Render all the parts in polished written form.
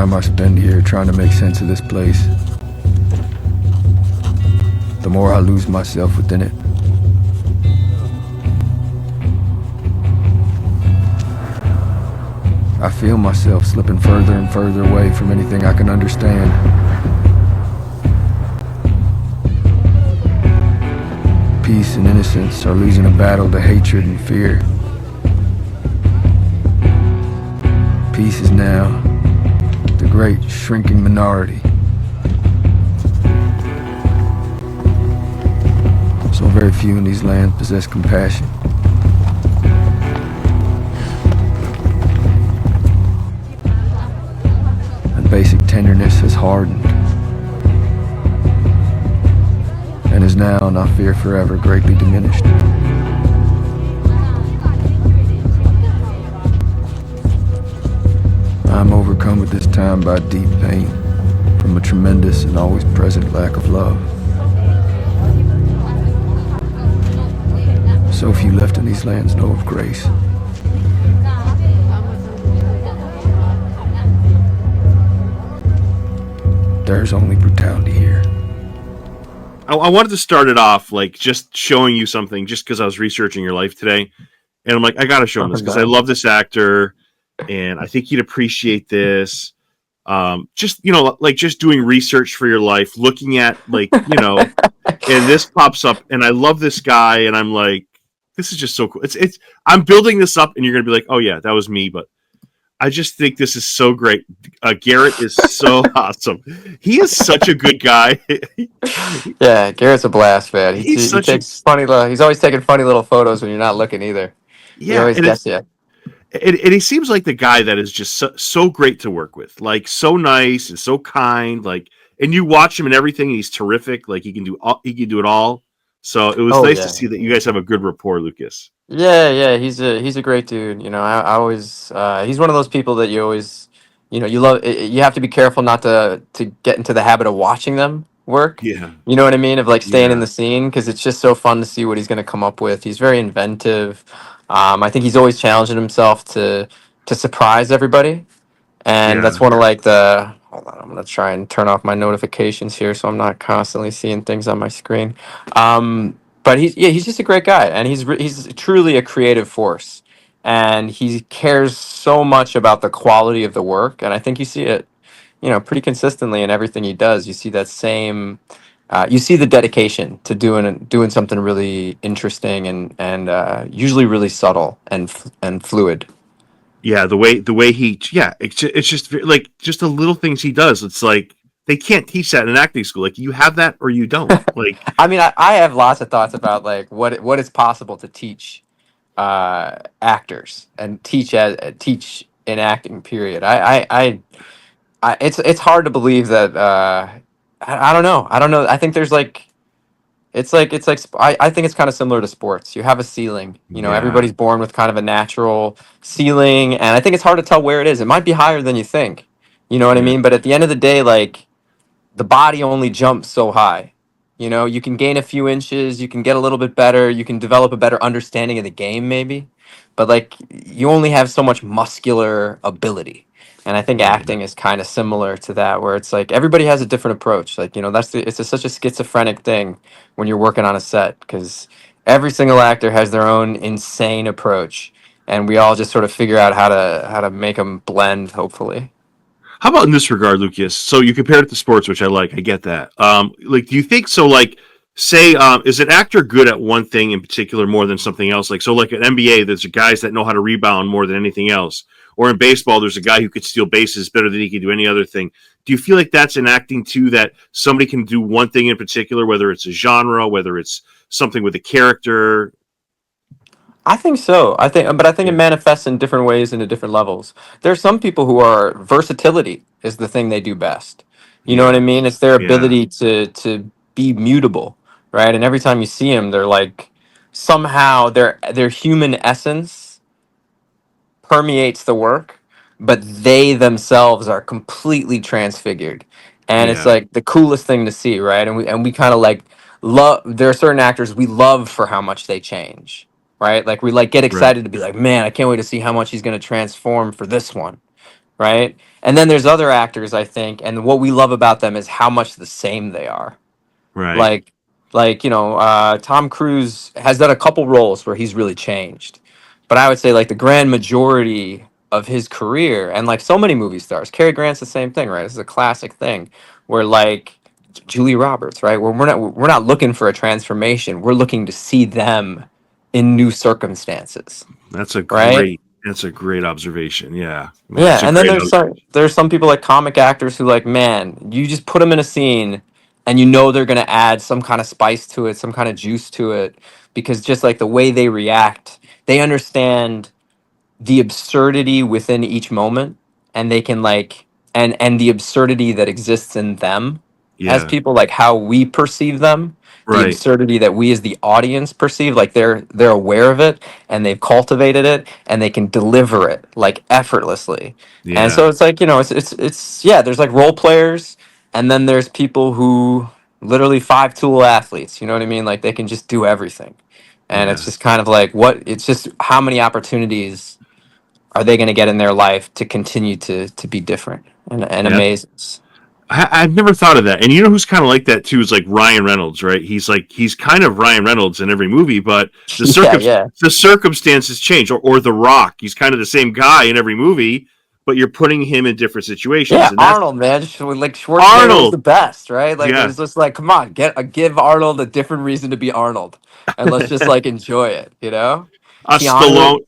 time I spend here trying to make sense of this place, the more I lose myself within it. I feel myself slipping further and further away from anything I can understand. Peace and innocence are losing a battle to hatred and fear. Peace is now the great shrinking minority. So very few in these lands possess compassion. And basic tenderness has hardened. And is now, and I fear forever, greatly diminished. I'm overcome at this time by deep pain from a tremendous and always present lack of love. So few left in these lands know of grace. There's only brutality here. I wanted to start it off like just showing you something just because I was researching your life today. And I'm like, I got to show him this because I love this actor and I think he'd appreciate this. Just, like just doing research for your life, looking at and this pops up and I love this guy and I'm like, this is just so cool. I'm building this up and you're going to be like, oh yeah, that was me. But I just think this is so great. Garrett is so awesome. He is such a good guy. Yeah, Garrett's a blast, man. He takes funny. He's always taking funny little photos when you're not looking either. Yeah, he always gets you. And he seems like the guy that is just so great to work with. Like so nice and so kind. Like, and you watch him and everything. And he's terrific. Like he can do it all. So it was nice to see that you guys have a good rapport, Lucas. Yeah, he's a great dude. I always he's one of those people that you always you love. You have to be careful not to get into the habit of watching them work. Yeah, you know what I mean, of like staying in the scene because it's just so fun to see what he's going to come up with. He's very inventive. I think he's always challenging himself to surprise everybody, and that's one of like the. Hold on, I'm gonna try and turn off my notifications here so I'm not constantly seeing things on my screen. But he's just a great guy, and he's truly a creative force, and he cares so much about the quality of the work, and I think you see it, pretty consistently in everything he does. You see that same, you see the dedication to doing something really interesting and usually really subtle and fluid. Yeah, the way he, it's just like just the little things he does. It's like they can't teach that in acting school. Like you have that or you don't. Like I mean, I have lots of thoughts about like what is possible to teach actors and teach in acting. Period. It's hard to believe that. I don't know. I think there's like. I think it's kind of similar to sports. You have a ceiling. Everybody's born with kind of a natural ceiling, and I think it's hard to tell where it is. It might be higher than you think. You know what I mean? But at the end of the day, like the body only jumps so high. You can gain a few inches, you can get a little bit better, you can develop a better understanding of the game maybe. But like you only have so much muscular ability. And I think acting is kind of similar to that, where it's like everybody has a different approach. Like, such a schizophrenic thing when you're working on a set because every single actor has their own insane approach, and we all just sort of figure out how to make them blend, hopefully. how about in this regard, Lucas? So you compared it to sports, which I like. I get that. Like, do you think so? Like, say, is an actor good at one thing in particular more than something else? Like, so like at NBA, there's guys that know how to rebound more than anything else. Or in baseball, there's a guy who could steal bases better than he can do any other thing. Do you feel like that's in acting too, that somebody can do one thing in particular, whether it's a genre, whether it's something with a character? I think so. But I think it manifests in different ways and at different levels. There are some people who are versatility is the thing they do best. You know what I mean? It's their ability to be mutable, right? And every time you see them, they're like somehow their human essence permeates the work, but they themselves are completely transfigured. And it's like the coolest thing to see, right? And we kind of like love. There are certain actors we love for how much they change, right? Like we like get excited to be like, man, I can't wait to see how much he's going to transform for this one, right? And then there's other actors, I think, and what we love about them is how much the same they are. Right. Like, Tom Cruise has done a couple roles where he's really changed, but I would say like the grand majority of his career, and like so many movie stars, Cary Grant's the same thing, right? This is a classic thing where like Julie Roberts, right? Where we're not looking for a transformation, we're looking to see them in new circumstances, That's a right? great observation. Yeah. Yeah. Yeah, It's a and then great there's some people like comic actors who like, man, you just put them in a scene and you know they're going to add some kind of spice to it, some kind of juice to it because just like the way they react, they understand the absurdity within each moment and they can like and the absurdity that exists in them as Yeah. people, like how we perceive them, the Right. absurdity that we as the audience perceive, like they're aware of it and they've cultivated it and they can deliver it like effortlessly. And so Yeah. it's like, it's yeah, there's like role players and then there's people who literally five tool athletes, you know what I mean, like they can just do everything. And it's Yeah. just kind of like it's just how many opportunities are they going to get in their life to continue to be different and Yeah. amaze us? I've never thought of that. And you know who's kind of like that too is like Ryan Reynolds, right? He's kind of Ryan Reynolds in every movie, but Yeah, yeah. the circumstances change. Or The Rock, he's kind of the same guy in every movie, but you're putting him in different situations, Yeah, and that's Arnold, man. Like Schwarzenegger was the Arnold. best, right? Like it Yeah. was just like, come on, give Arnold a different reason to be Arnold, and let's just like enjoy it, you know.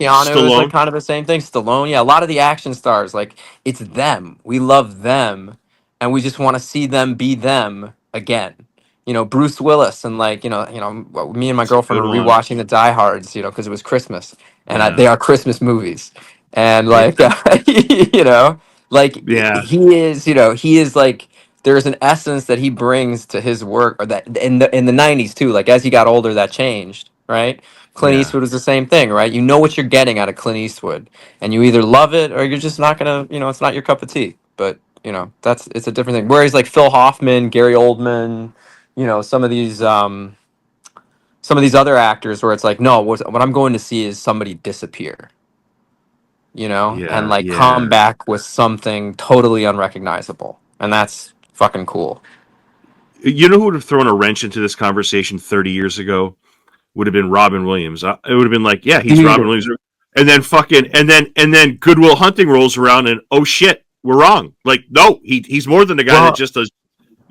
Keanu is like Stallone. kind of the same thing. Stallone, yeah, a lot of the action stars, like it's them. We love them, and we just want to see them be them again. Bruce Willis and like me and my That's a girlfriend good were one. rewatching the Die Hards, because it was Christmas, and Yeah. they are Christmas movies, and Yeah. like you know like Yeah. he is like there's an essence that he brings to his work, or that in the 90s too, like as he got older that changed, right? Clint Yeah. Eastwood is the same thing, right? You know what you're getting out of Clint Eastwood, and you either love it or you're just not gonna, it's not your cup of tea. But it's a different thing. Whereas like Phil Hoffman, Gary Oldman, some of these other actors, where it's like, no, what I'm going to see is somebody disappear, and Yeah. like come Yeah. back with something totally unrecognizable. And that's fucking cool. You know who would have thrown a wrench into this conversation 30 years ago? Would have been Robin Williams. It would have been like, yeah, he's Robin Dude, Williams. And then and then Goodwill Hunting rolls around and oh shit, we're wrong. Like, no, he's more than the guy that well, just does.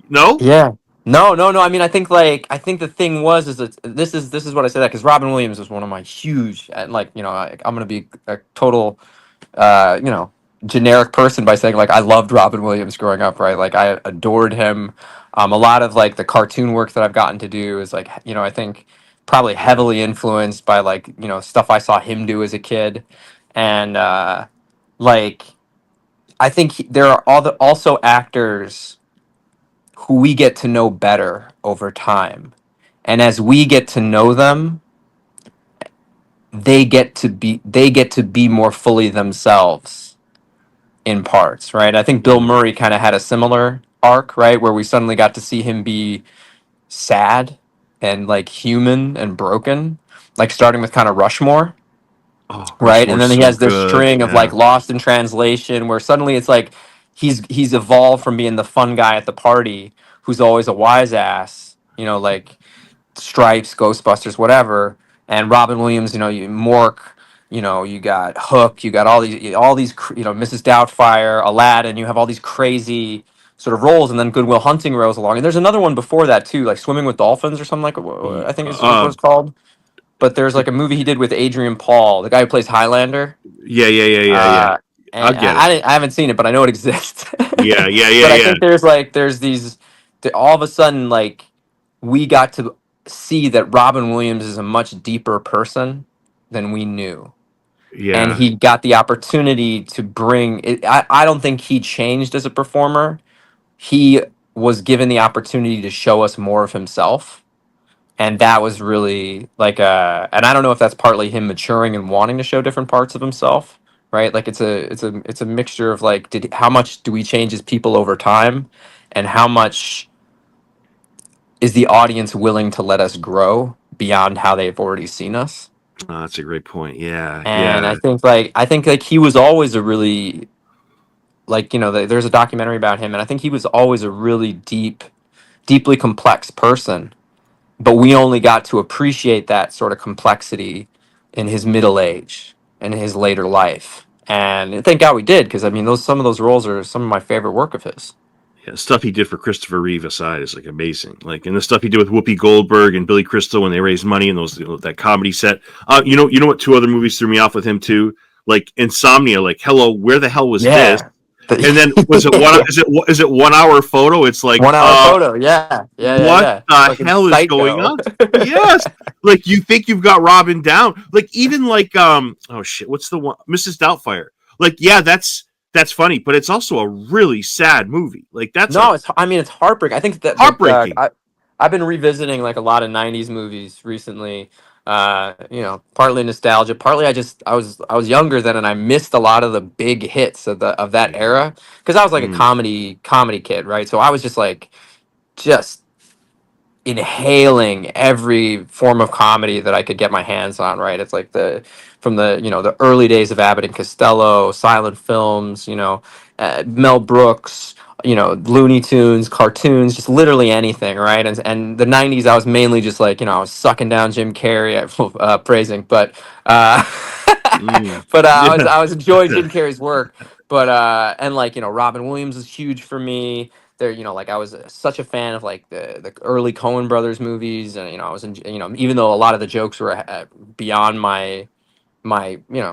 No. yeah. No, no, no. I mean, I think the thing is that this is what I say that because Robin Williams was one of my huge, and like, I'm gonna be a total uh, you know, generic person by saying like I loved Robin Williams growing up, right? Like I adored him. A lot of like the cartoon work that I've gotten to do is like, I think probably heavily influenced by like, stuff I saw him do as a kid. And like I think there are also actors who we get to know better over time. And as we get to know them, they get to be more fully themselves in parts, right? I think Bill Mm. Murray kind of had a similar arc, right, where we suddenly got to see him be sad and like human and broken, like starting with kind of Rushmore, Oh, right? And Rushmore's then he so has this good. string of Yeah. like Lost in Translation, where suddenly it's like he's evolved from being the fun guy at the party who's always a wise ass, like Stripes, Ghostbusters, whatever, and Robin Williams, you Mork, you got Hook, you got Mrs. Doubtfire, Aladdin, you have all these crazy sort of roles, and then Goodwill Hunting rolls along, and there's another one before that too, like Swimming with Dolphins or something, like I think is what Uh, it's called. But there's like a movie he did with Adrian Paul, the guy who plays Highlander. yeah. Yeah. Yeah. Yeah. Yeah. Uh, I and get it. I haven't seen it, but I know it exists. Yeah. Yeah. Yeah. But I Yeah. think there's these all of a sudden like we got to see that Robin Williams is a much deeper person than we knew, and Yeah. he got the opportunity to bring it. I don't think he changed as a performer. He was given the opportunity to show us more of himself, and that was really like and I don't know if that's partly him maturing and wanting to show different parts of himself, right? Like it's a mixture of like how much do we change as people over time, and how much is the audience willing to let us grow beyond how they've already seen us. Oh, that's a great point. Yeah. And Yeah. I think like he was always a really like, there's a documentary about him, and I think he was always a really deeply complex person, but we only got to appreciate that sort of complexity in his middle age and his later life. And thank God we did, because I mean, some of those roles are some of my favorite work of his. Yeah, stuff he did for Christopher Reeve aside is like amazing. Like, and the stuff he did with Whoopi Goldberg and Billy Crystal when they raised money in those that comedy set. You know what? Two other movies threw me off with him too. Like Insomnia. Like, hello, where the hell was this? Yeah. And then was it one? Is it 1 hour photo? It's like 1 hour photo. Yeah. what the Fucking hell is going psycho. on? Yes, like you think you've got Robin down. Like even like oh shit, what's the one? Mrs. Doubtfire. Like yeah, that's funny, but it's also a really sad movie. Like that's No, it's heartbreaking. I think heartbreaking. I've been revisiting like a lot of '90s movies recently. Partly nostalgia, partly I was younger then, and I missed a lot of the big hits of that era, because I was like a Mm. comedy kid, right? So I was just inhaling every form of comedy that I could get my hands on, right? It's like from the early days of Abbott and Costello, silent films, Mel Brooks, Looney Tunes, cartoons, just literally anything, right? And the '90s, I was mainly just like, I was sucking down Jim Carrey, praising, but Mm. but Yeah. I was enjoying Jim Carrey's work, but and like Robin Williams is huge for me. There, like I was such a fan of like the early Coen Brothers movies, and I was even though a lot of the jokes were beyond my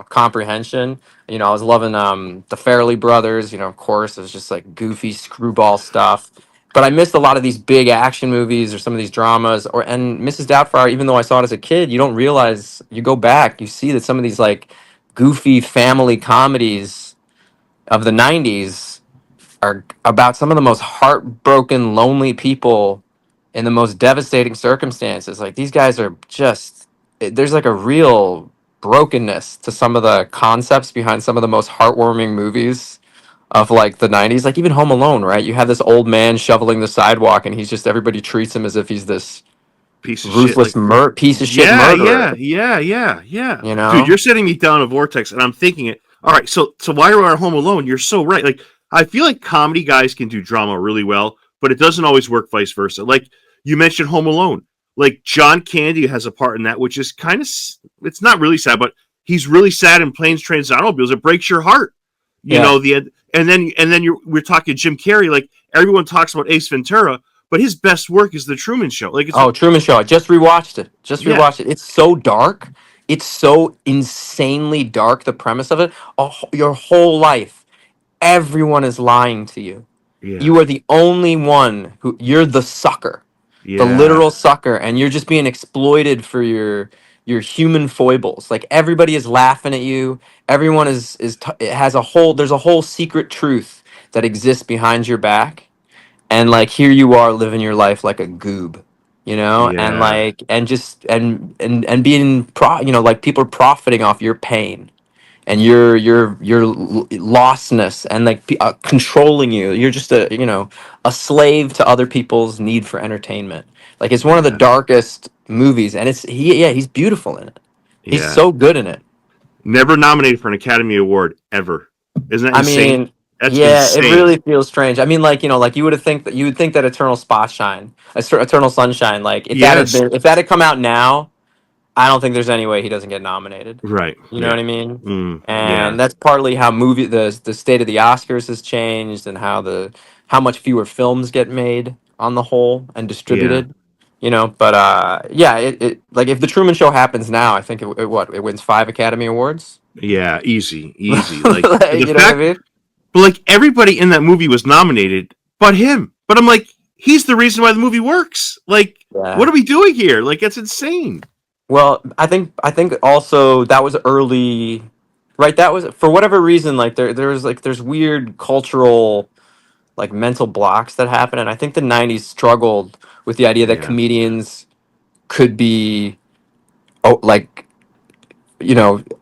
comprehension. I was loving the Farrelly brothers. Of course, it was just like goofy screwball stuff. But I missed a lot of these big action movies or some of these dramas. And Mrs. Doubtfire, even though I saw it as a kid, you don't realize, you go back, you see that some of these like goofy family comedies of the '90s are about some of the most heartbroken, lonely people in the most devastating circumstances. Like these guys are just, there's like a real brokenness to some of the concepts behind some of the most heartwarming movies of like the '90s. Like even Home Alone, right? You have this old man shoveling the sidewalk, and everybody treats him as if he's this Piece of shit. ruthless Like piece of shit yeah, murderer. yeah. You Dude, know? you're setting me down a vortex, and I'm thinking it. All right, so why are we at Home Alone? You're so right. Like I feel like comedy guys can do drama really well, but it doesn't always work vice versa. Like you mentioned Home Alone. Like John Candy has a part in that, which is kind of it's not really sad, but he's really sad in Planes, Trains, and Automobiles. It breaks your heart. You Yeah. know and then we're talking Jim Carrey. Like everyone talks about Ace Ventura, but his best work is The Truman Show. Like it's Oh, Truman Show. I just rewatched it. yeah, It's so dark. It's so insanely dark, the premise of it. Your whole life, everyone is lying to you. yeah, You are the only one you're the sucker, the yeah, literal sucker, and you're just being exploited for your human foibles. Like everybody is laughing at you. Everyone it has there's a whole secret truth that exists behind your back, and like here you are living your life like a goob, and yeah, like and just and being like people are profiting off your pain and your lostness, and like controlling you. You're just a slave to other people's need for entertainment. Like it's one of the yeah, darkest movies, and he's beautiful in it. He's yeah. so good in it. Never nominated for an Academy Award ever. Isn't that I insane? mean, That's yeah, it insane. really feels strange. I mean, like like you would think that Eternal Sunshine, like Yes, if that had come out now, I don't think there's any way he doesn't get nominated. right. You know Yeah, what I mean? yeah, And that's partly how the state of the Oscars has changed, and how much fewer films get made on the whole and yeah, distributed. But yeah, it like if the Truman Show happens now, I think it wins 5 Academy Awards. yeah. Easy, easy. Like the You know what I fact, mean? but like everybody in that movie was nominated, but him. But I'm like, he's the reason why the movie works. Like, Yeah. what are we doing here? Like, it's insane. Well, I think also that was early, right? That was for whatever reason, like there's weird cultural like mental blocks that happen, and I think the '90s struggled with the idea that Yeah, comedians could be, like,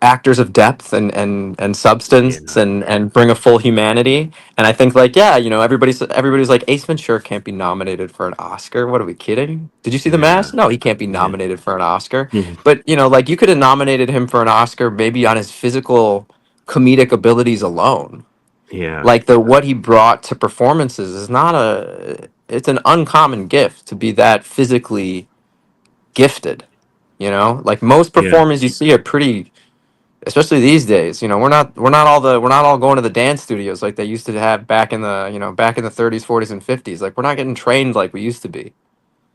actors of depth and substance, yeah, and bring a full humanity. And I think, like, yeah, everybody's like, Ace Ventura can't be nominated for an Oscar. What are we kidding? Did you see The yeah, Mask? No, he can't be yeah. nominated for an Oscar. Mhm. But like, you could have nominated him for an Oscar maybe on his physical comedic abilities alone. Yeah. Like what he brought to performances is not a. It's an uncommon gift to be that physically gifted. Like most Yeah. performers you see are pretty, especially these days. We're not all going to the dance studios like they used to have back in the 30s, 40s, and 50s. Like we're not getting trained like we used to be.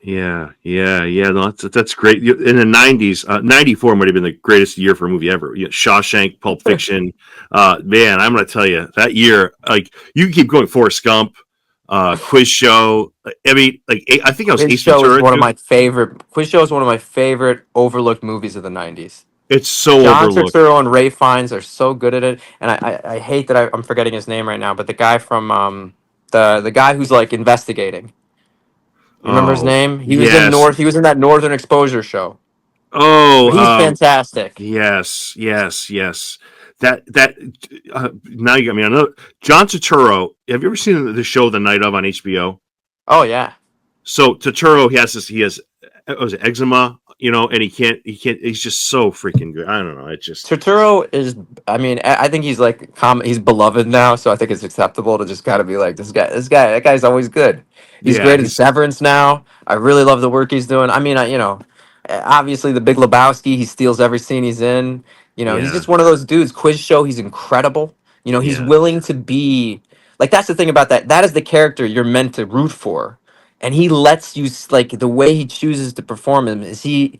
Yeah, yeah, yeah. No, that's great. In the '90s, '94 might have been the greatest year for a movie ever. Shawshank, Pulp Fiction. Man, I'm gonna tell you that year. Like you can keep going. Forrest Gump, Quiz Show. I mean, like I think I was Ace Ventura too. Quiz Show is one of my favorite overlooked movies of the 90s. It's so John overlooked. Turturro and Ray Fiennes are so good at it, and I hate that I'm forgetting his name right now. But the guy from the guy who's like investigating. You remember his Oh name? yes. He was in that Northern Exposure show. Oh, He's fantastic. yes, yes, yes. That now you got me on another. John Turturro. Have you ever seen the show The Night of on HBO? Oh yeah. So Turturro, he has was it eczema, and he's just so freaking good. I don't know. It just Turturro is. I mean, I think he's like he's beloved now, so I think it's acceptable to just kind of be like that guy's always good. He's yeah, great in Severance now. I really love the work he's doing. I mean, obviously the Big Lebowski, he steals every scene he's in. He's yeah, just one of those dudes. Quiz Show, he's incredible. He's yeah, willing to be like that's the thing about that. That is the character you're meant to root for, and he lets you like the way he chooses to perform him is he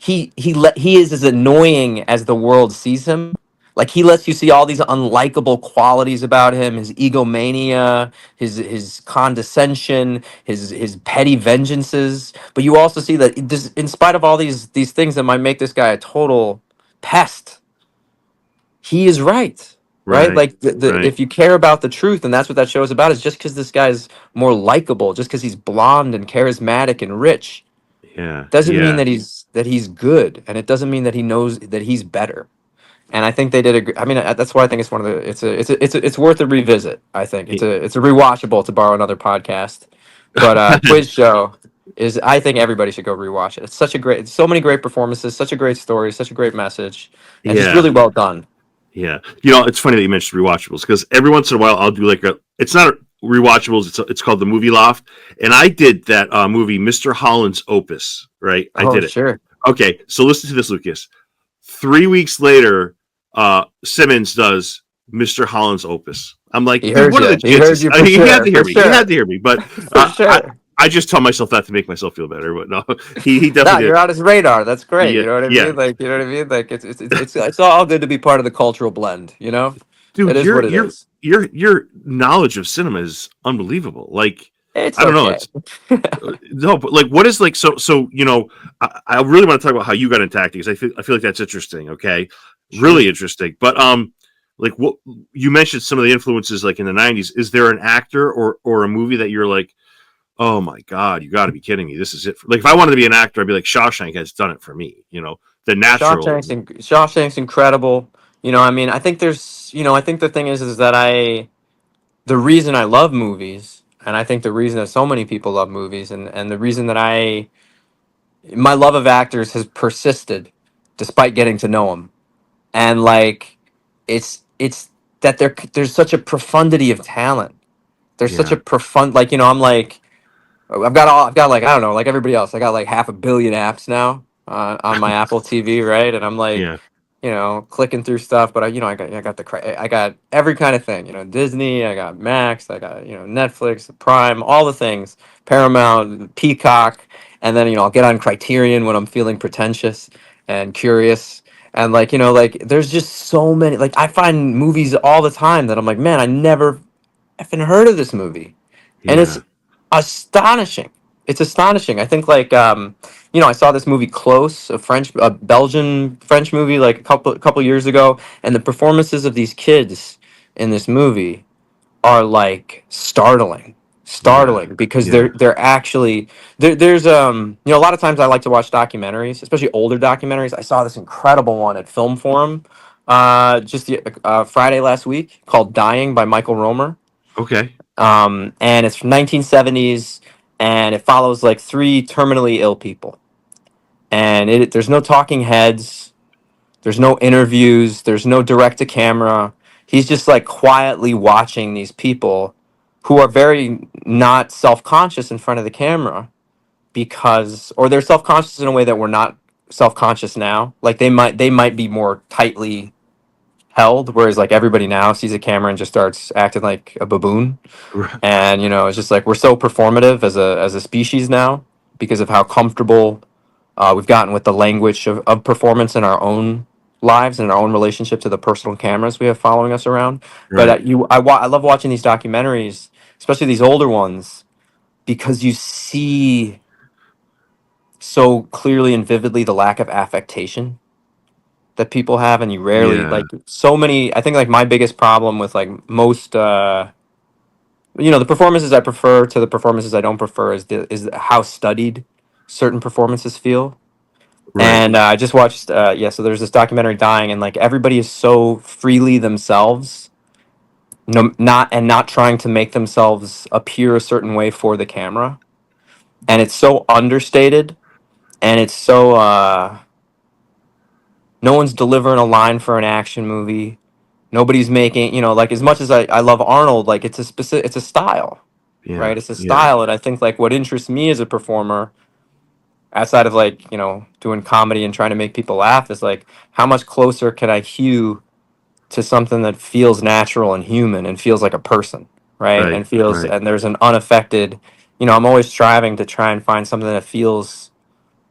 is as annoying as the world sees him. Like he lets you see all these unlikable qualities about him, his egomania, his condescension, his petty vengeances. But you also see that in spite of all these things that might make this guy a total pest, he is right. Right? right, Like right, if you care about the truth, and that's what that show is about, is just because this guy's more likable, just because he's blonde and charismatic and rich, yeah, doesn't mean yeah, that he's good, and it doesn't mean that he knows that he's better. And I think they did I mean, that's why I think it's one of the it's worth a revisit. I think it's a rewatchable, to borrow another podcast. But Quiz Show is, I think everybody should go rewatch it. It's so many great performances, such a great story, such a great message, and just yeah, really well done. yeah. It's funny that you mentioned rewatchables because every once in a while I'll do like it's not rewatchables. It's called the Movie Loft, and I did that movie Mr. Holland's Opus. Right, I Oh did it. sure. Okay, so listen to this, Lucas. 3 weeks later, Simmons does Mr. Holland's Opus. I'm like, He dude, heard what are you. the He heard chances? you I for mean, he had sure. to hear For me. He sure. had to hear me, but For sure. I just tell myself that to make myself feel better. But no, he No, definitely you're did. on his radar. That's great. Yeah, You know what I yeah, mean? Like, you know what I mean? Like, it's all good to be part of the cultural blend. It dude, is what it is. your knowledge of cinema is unbelievable. Like, It's I don't know, okay. it's no, but like, what is like so I really want to talk about how you got into acting because I feel like that's interesting. Okay, Shoot. really interesting. But like what you mentioned some of the influences like in the '90s. Is there an actor or a movie that you're like, oh my god, you got to be kidding me? This is it. Like if I wanted to be an actor, I'd be like Shawshank has done it for me. The Natural. Shawshank's incredible. I mean, I think I think the thing is that the reason I love movies, and I think the reason that so many people love movies, and the reason that my love of actors has persisted despite getting to know them. And like, it's that there's such a profundity of talent. There's such Yeah, a profound, like, I'm like, I've got like, I don't know, like everybody else, I got like 500,000,000 apps now on my Apple TV, right? And I'm like, yeah, clicking through stuff, but I got every kind of thing, Disney, I got Max, I got, Netflix, Prime, all the things, Paramount, Peacock, and then, I'll get on Criterion when I'm feeling pretentious and curious. And like, like there's just so many, like I find movies all the time that I'm like, man, I never effing heard of this movie. And it's yeah. astonishing. It's astonishing. I think like I saw this movie Close, a Belgian French movie like a couple years ago, and the performances of these kids in this movie are like Yeah, startling because yeah. they're actually there's a lot of times I like to watch documentaries, especially older documentaries. I saw this incredible one at Film Forum just Friday last week called Dying by Michael Romer. Okay. And it's from 1970s, and it follows like three terminally ill people. And there's no talking heads, there's no interviews, there's no direct to camera. he's just like quietly watching these people who are very not self-conscious in front of the camera, because, or they're self-conscious in a way that we're not self-conscious now. Like they might be more tightly held, whereas like everybody now sees a camera and just starts acting like a baboon. And it's just like we're so performative as a species now, because of how comfortable we've gotten with the language of performance in our own lives and our own relationship to the personal cameras we have following us around. But Right. I love watching these documentaries, especially these older ones, because you see so clearly and vividly the lack of affectation that people have, and you rarely, Yeah. like, so many. I think like my biggest problem with like most the performances I prefer to the performances I don't prefer is how studied certain performances feel. Right. And I just watched so there's this documentary, Dying, and like everybody is so freely themselves, not trying to make themselves appear a certain way for the camera, and it's so understated, and it's so no one's delivering a line for an action movie. Nobody's making, like, as much as I love Arnold, like it's a style, Yeah. right? It's a Yeah. style. And I think like what interests me as a performer, outside of like, doing comedy and trying to make people laugh, is like how much closer can I hew to something that feels natural and human and feels like a person, right? Right. And feels, Right. and there's an unaffected, I'm always striving to try and find something that feels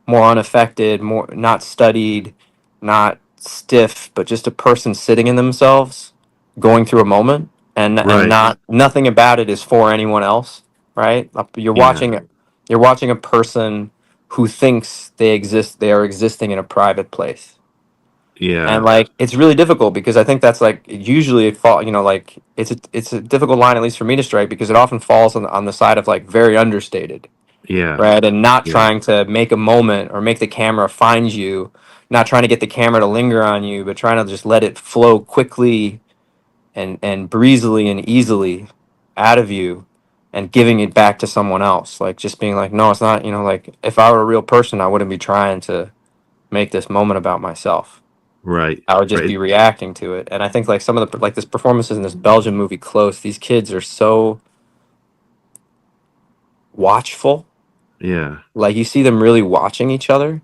more unaffected, more not studied, not stiff, but just a person sitting in themselves, going through a moment, and Right. not nothing about it is for anyone else, right? Yeah. You're watching a person who thinks they are existing in a private place. And Yeah. like it's really difficult, because I think that's like usually it fall, like it's a difficult line, at least for me, to strike, because it often falls on the side of like very understated, Yeah. right? And not Yeah. trying to make a moment or make the camera find you, not trying to get the camera to linger on you, but trying to just let it flow quickly and breezily and easily out of you, and giving it back to someone else. Like just being like, no, it's not, like if I were a real person, I wouldn't be trying to make this moment about myself. Right. I would just Right. be reacting to it. And I think like some of the like this performances in this Belgian movie Close, these kids are so watchful. Yeah. Like you see them really watching each other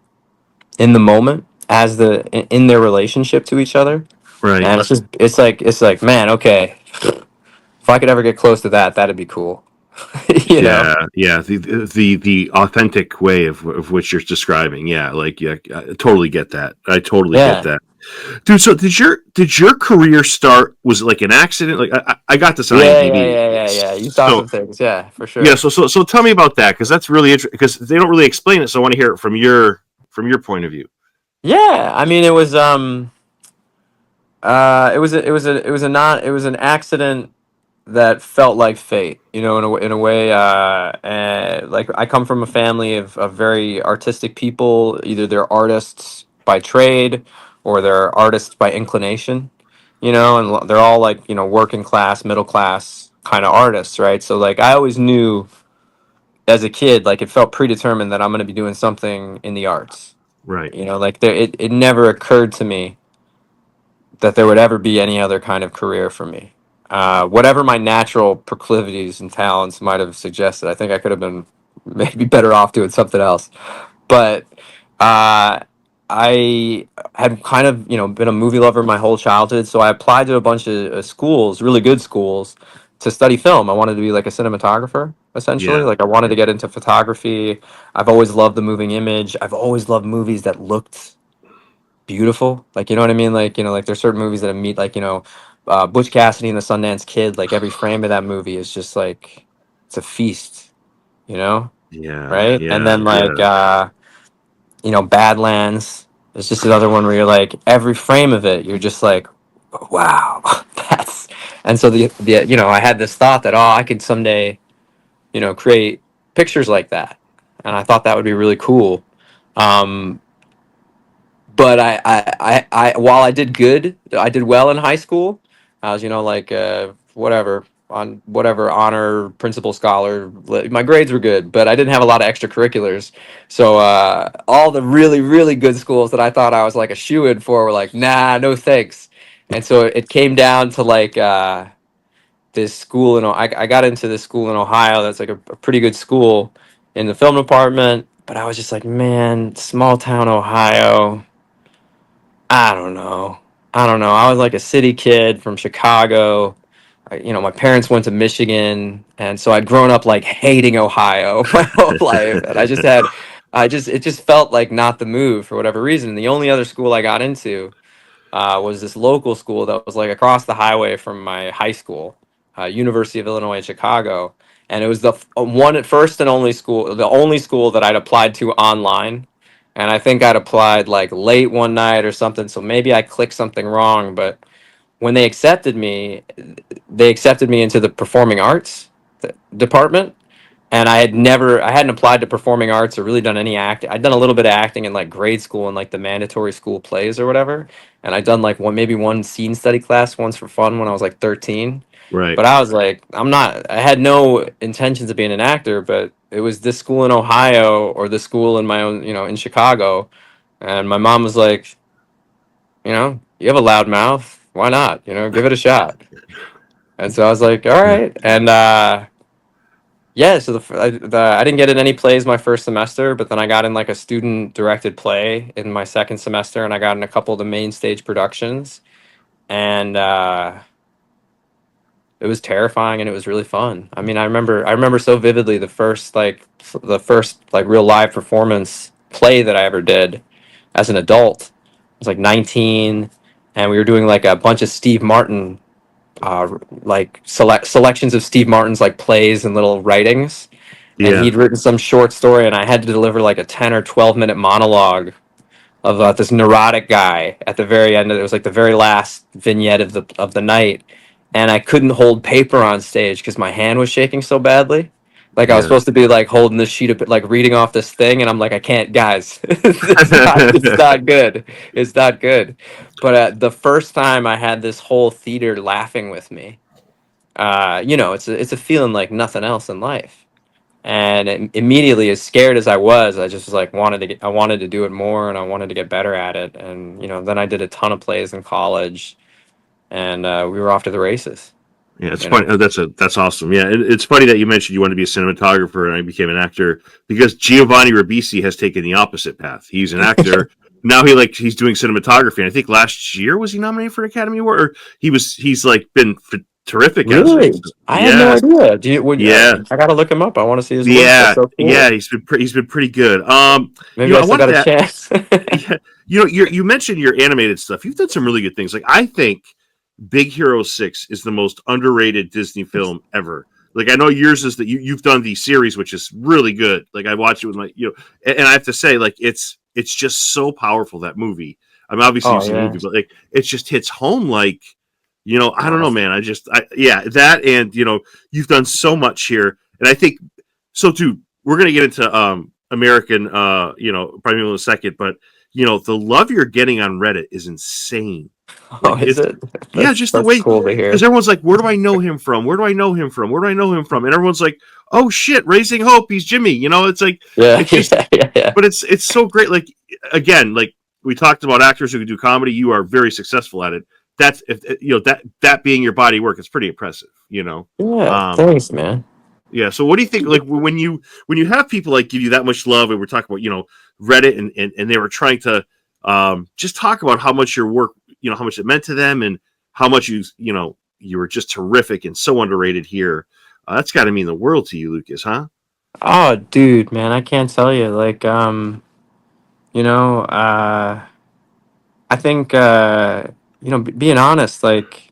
in the moment, as in their relationship to each other. Right. And it's like, man, okay, if I could ever get close to that, that'd be cool. you know Yeah, yeah. The authentic way of which you're describing. Yeah, like yeah, I totally get that. I totally get yeah that, dude. So did your career start? Was it like an accident? Like I got this on yeah yeah IMDb. yeah yeah yeah You saw So some things, yeah, for yeah, sure. so tell me about that, because that's really interesting, because they don't really explain it. So I want to hear it from your point of view. Yeah, I mean, it was a not it was an accident that felt like fate, in a way. Like I come from a family of very artistic people. Either they're artists by trade, or they're artists by inclination. And they're all like, working class, middle class kind of artists, right? So like I always knew as a kid, like it felt predetermined that I'm going to be doing something in the arts. Right. Like it never occurred to me that there would ever be any other kind of career for me. Whatever my natural proclivities and talents might have suggested, I think I could have been maybe better off doing something else. But uh, I had kind of, been a movie lover my whole childhood, so I applied to a bunch of schools, really good schools, to study film. I wanted to be like a cinematographer, essentially. Yeah. Like I wanted to Yeah. get into photography. I've always loved the moving image. I've always loved movies that looked beautiful. Like, you know what I mean? Like, like there's certain movies that I meet, like, Butch Cassidy and the Sundance Kid, like every frame of that movie is just like, it's a feast, you know? Yeah. Right. And Yeah. then Yeah. like, Badlands is just another one where you're like, every frame of it, you're just like, wow, and so I had this thought that, I could someday, create pictures like that. And I thought that would be really cool. Um, but while I did well in high school. I was, like, whatever, on whatever honor principal scholar. My grades were good, but I didn't have a lot of extracurriculars. So all the really really good schools that I thought I was like a shoe in for were like, nah, no thanks. And so it came down to like this school I got into this school in Ohio that's like a pretty good school in the film department, but I was just like, man, small town Ohio. I don't know. I don't know. I was like a city kid from Chicago. My parents went to Michigan, and so I'd grown up like hating Ohio my whole life, and it just felt like not the move for whatever reason. The only other school I got into was this local school that was like across the highway from my high school, University of Illinois in Chicago, and it was first and only school, the only school that I'd applied to online, and I think I'd applied like late one night or something, so maybe I clicked something wrong, but when they accepted me into the performing arts department, and I hadn't applied to performing arts or really done any acting. I'd done a little bit of acting in like grade school and like the mandatory school plays or whatever, and I'd done like maybe one scene study class once for fun when I was like 13. Right. But I was like, I had no intentions of being an actor, but it was this school in Ohio or the school in my own, in Chicago, and my mom was like, you have a loud mouth, why not, give it a shot. And so I was like, all right, and yeah, so I didn't get in any plays my first semester, but then I got in like a student directed play in my second semester, and I got in a couple of the main stage productions, and it was terrifying and it was really fun. I mean, I remember so vividly the first real live performance play that I ever did as an adult. I was like 19, and we were doing like a bunch of Steve Martin, like selections of Steve Martin's like plays and little writings, and Yeah. he'd written some short story, and I had to deliver like a 10 or 12 minute monologue of this neurotic guy at the very end. It was like the very last vignette of the night, and I couldn't hold paper on stage because my hand was shaking so badly. Like I was Yeah. supposed to be like holding this sheet of like reading off this thing, and I'm like, I can't, guys. It's not good. It's not good. But the first time I had this whole theater laughing with me, it's a feeling like nothing else in life. And immediately, as scared as I was, I just was like I wanted to do it more, and I wanted to get better at it. And then I did a ton of plays in college, and we were off to the races. Yeah, it's You funny. know, That's awesome. Yeah, it's funny that you mentioned you wanted to be a cinematographer and I became an actor because Giovanni Ribisi has taken the opposite path. He's an actor now. He's doing cinematography. And I think last year was he nominated for an Academy Award? Or he's like been terrific as it. really, I had no Yeah, idea. Do you? yeah, I gotta look him up. I want to see his work. That's yeah, so cool. yeah. He's been pretty good. Maybe I I still wanted got a to. chance. Yeah, you mentioned your animated stuff. You've done some really good things. Like I think Big Hero 6 is the most underrated Disney film ever. Like I know yours is that you've done the series, which is really good. Like I watched it with my and I have to say, like it's just so powerful, that movie. I mean, obviously you've Oh seen the yeah. movie, but like it just hits home. Like I don't know, Oh, man. Yeah, that and you've done so much here, and I think so too. We're gonna get into American, Primeval in a second, but the love you're getting on Reddit is insane. oh, Like is it's it? yeah, That's just the that's way cool to because hear. everyone's like, where do I know him from? Where do I know him from? Where do I know him from? And everyone's like, oh shit, Raising Hope, he's Jimmy. It's like Yeah, it's just, yeah, yeah, yeah. but it's so great. Like again, like we talked about actors who can do comedy. You are very successful at it. That's if that being your body work, it's pretty impressive. Yeah, Um, thanks, man. yeah. So what do you think? Like when you have people like give you that much love, and we're talking about Reddit and they were trying to just talk about how much your work, how much it meant to them, and how much you were just terrific and so underrated here. That's got to mean the world to you, Lucas, huh? Oh, dude, man, I can't tell you. Like, you know, I think, being honest, like,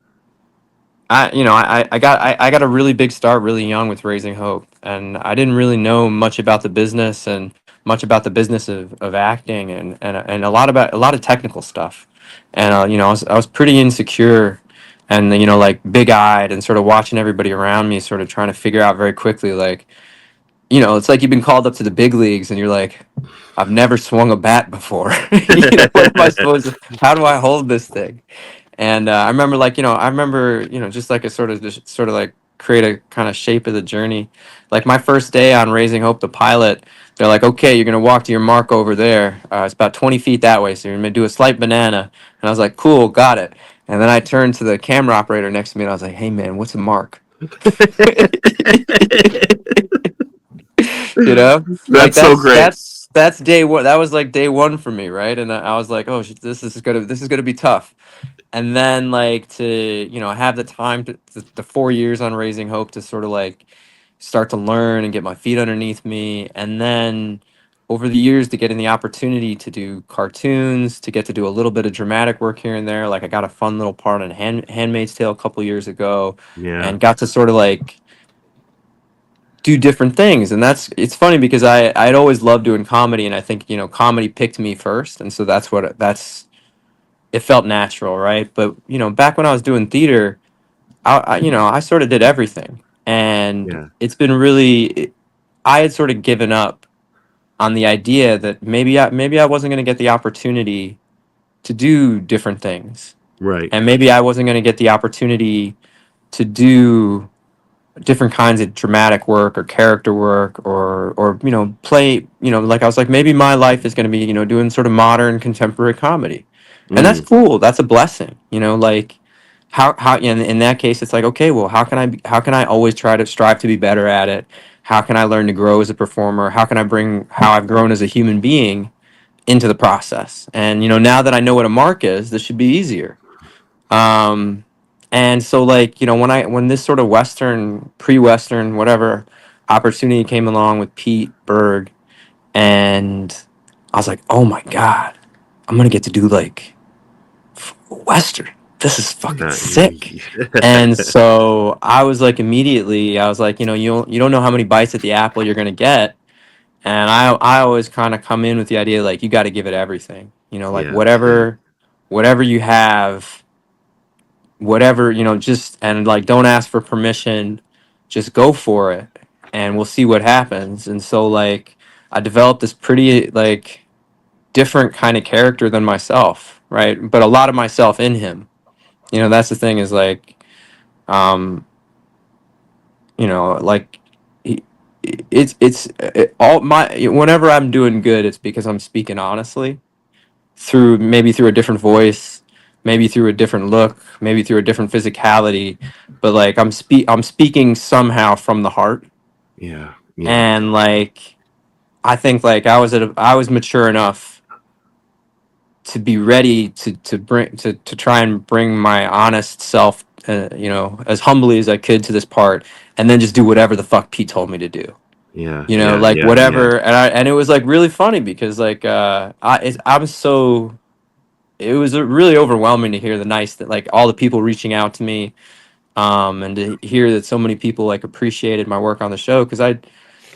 I got a really big start really young with Raising Hope, and I didn't really know much about the business and much about the business of acting and a lot of technical stuff, and I was pretty insecure, and like big eyed and sort of watching everybody around me, sort of trying to figure out very quickly, like, it's like you've been called up to the big leagues, and you're like, I've never swung a bat before. What am I supposed to? How do I hold this thing? And I remember, like, just like a sort of like create a kind of shape of the journey. Like my first day on Raising Hope, the pilot, they're like, okay, you're gonna walk to your mark over there. It's about 20 feet that way, so you're gonna do a slight banana. And I was like, cool, got it. And then I turned to the camera operator next to me and I was like, "Hey man, what's a mark?" You know, like That's so great. that's day one. That was like day one for me, right? And I was like, "Oh, this is gonna be tough." And then like to have the time to the 4 years on Raising Hope to sort of like start to learn and get my feet underneath me, and then over the years to getting the opportunity to do cartoons, to get to do a little bit of dramatic work here and there. Like I got a fun little part in Handmaid's Tale a couple years ago, Yeah. and got to sort of like do different things. And it's funny because I'd always loved doing comedy, and I think comedy picked me first, and so that's it felt natural, right? But back when I was doing theater, I sort of did everything, and Yeah. it's been really. I had sort of given up on the idea that maybe I wasn't going to get the opportunity to do different things, Right. and maybe I wasn't going to get the opportunity to do different kinds of dramatic work or character work or play, like I was like, maybe my life is going to be doing sort of modern contemporary comedy, and that's Mm. cool. That's a blessing, like how in that case it's like, okay, well, how can I always try to strive to be better at it? How can I learn to grow as a performer? How can I bring how I've grown as a human being into the process? And now that I know what a mark is, this should be easier. um and so like when this sort of western, pre-western, whatever opportunity came along with Pete Berg, and I was like, oh my god, I'm gonna get to do like western. This is fucking sick. And so I was like, immediately I was like, you don't know how many bites at the apple you're gonna get. And I always kind of come in with the idea like, you got to give it everything, like Yeah. Yeah. whatever you have, whatever, just, and like, don't ask for permission, just go for it, and we'll see what happens. And so like I developed this pretty like different kind of character than myself, right? But a lot of myself in him. That's the thing, is like, um like he, all my, whenever I'm doing good, it's because I'm speaking honestly, through a different voice, maybe through a different look, maybe through a different physicality, but like I'm speaking somehow from the heart. Yeah. Yeah. And like I think like I was mature enough to be ready to try and bring my honest self, as humbly as I could, to this part, and then just do whatever the fuck Pete told me to do. Yeah. Yeah. Like Yeah. Yeah. whatever. And it was like really funny because like I'm so, it was really overwhelming to hear the nice, that like all the people reaching out to me, and to hear that so many people like appreciated my work on the show, because I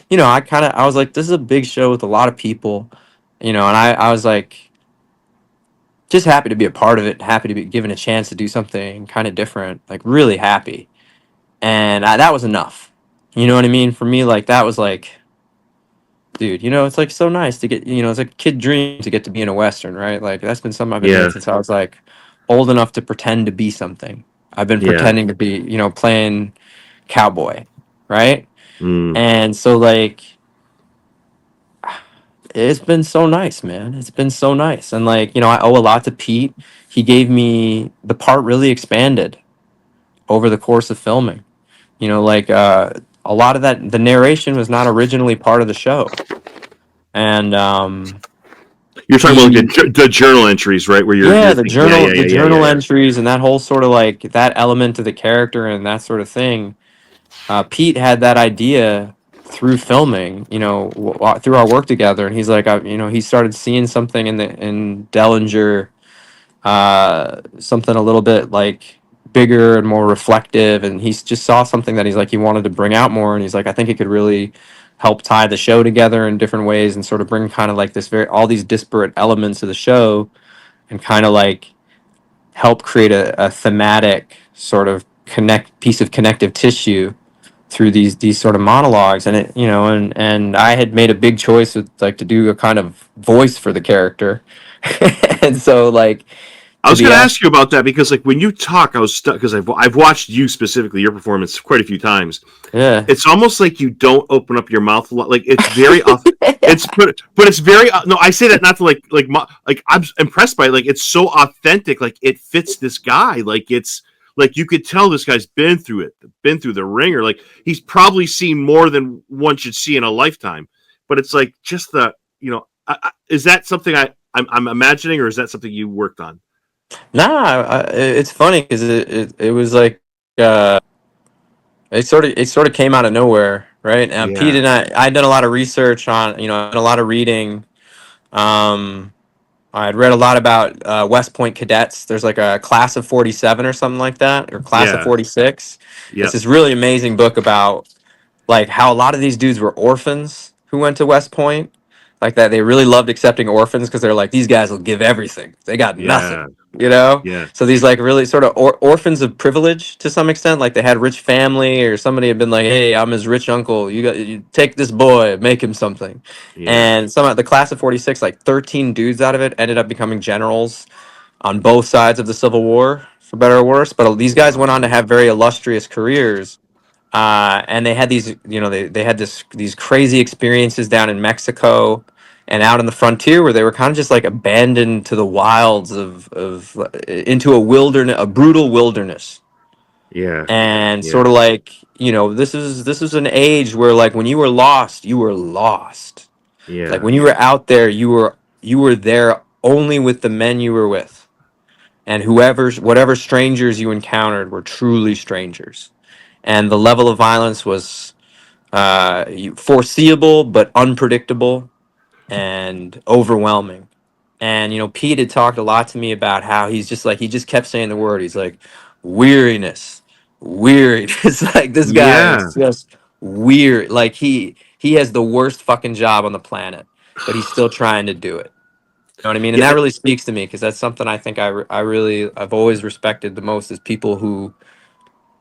was like, this is a big show with a lot of people, and I was like just happy to be a part of it, happy to be given a chance to do something kind of different, like really happy. And that was enough. You know what I mean? For me, like that was like, dude, it's like so nice to get, it's like a kid dream to get to be in a Western, right? Like that's been something I've been doing Yeah. since I was like old enough to pretend to be something. I've been Yeah. pretending to be, playing cowboy, right? Mm. And so like it's been so nice, man. It's been so nice. And like, I owe a lot to Pete. He gave me the part really expanded over the course of filming. Like a lot of that, the narration was not originally part of the show. And You're talking about like he the journal entries, right? Where yeah, you're thinking, yeah, yeah, the yeah, yeah, yeah, journal yeah. entries and that whole sort of like that element of the character and that sort of thing. Pete had that idea through filming, through our work together, and he's like, he started seeing something in Dellinger, something a little bit like bigger and more reflective, and he just saw something that he's like he wanted to bring out more, and he's like, I think it could really help tie the show together in different ways and sort of bring kind of like this very all these disparate elements of the show, and kind of like help create a thematic sort of piece of connective tissue through these sort of monologues. And it and I had made a big choice with like to do a kind of voice for the character. And so like I was going to ask you about that because, like, when you talk, I was stuck because I've watched you specifically, your performance, quite a few times. Yeah. It's almost like you don't open up your mouth a lot. Like, it's very it's but it's very no. I say that not to like I'm impressed by it. Like, it's so authentic. Like, it fits this guy. Like, it's like you could tell this guy's been through it, been through the ringer. Like, he's probably seen more than one should see in a lifetime. But it's like just the is that something I'm imagining, or is that something you worked on? Nah, it's funny because it was like it sort of came out of nowhere, right? Pete and I'd done a lot of research on, a lot of reading. Um, I'd read a lot about West Point cadets. There's like a class of 47 or something like that, or class of 46. It's this really amazing book about like how a lot of these dudes were orphans who went to West Point, like that they really loved accepting orphans because they're like, these guys will give everything, they got nothing, Yeah. so these like really sort of orphans of privilege to some extent, like they had rich family or somebody had been like, hey, I'm his rich uncle, you take this boy, make him something. And some of the class of 46, like 13 dudes out of it ended up becoming generals on both sides of the Civil War, for better or worse, but these guys went on to have very illustrious careers. And they had these, they had these crazy experiences down in Mexico and out in the frontier where they were kind of just like abandoned to the wilds of into a brutal wilderness. And sort of like, this is an age where like when you were lost, you were lost. Like when you were out there, you were there only with the men you were with, and whatever strangers you encountered were truly strangers. And the level of violence was foreseeable but unpredictable and overwhelming. And Pete had talked a lot to me about how he just kept saying the word. He's like, weariness, weariness. Like this guy is just weird. Like he has the worst fucking job on the planet, but he's still trying to do it. You know what I mean? And that really speaks to me because that's something I think I've always respected the most, is people who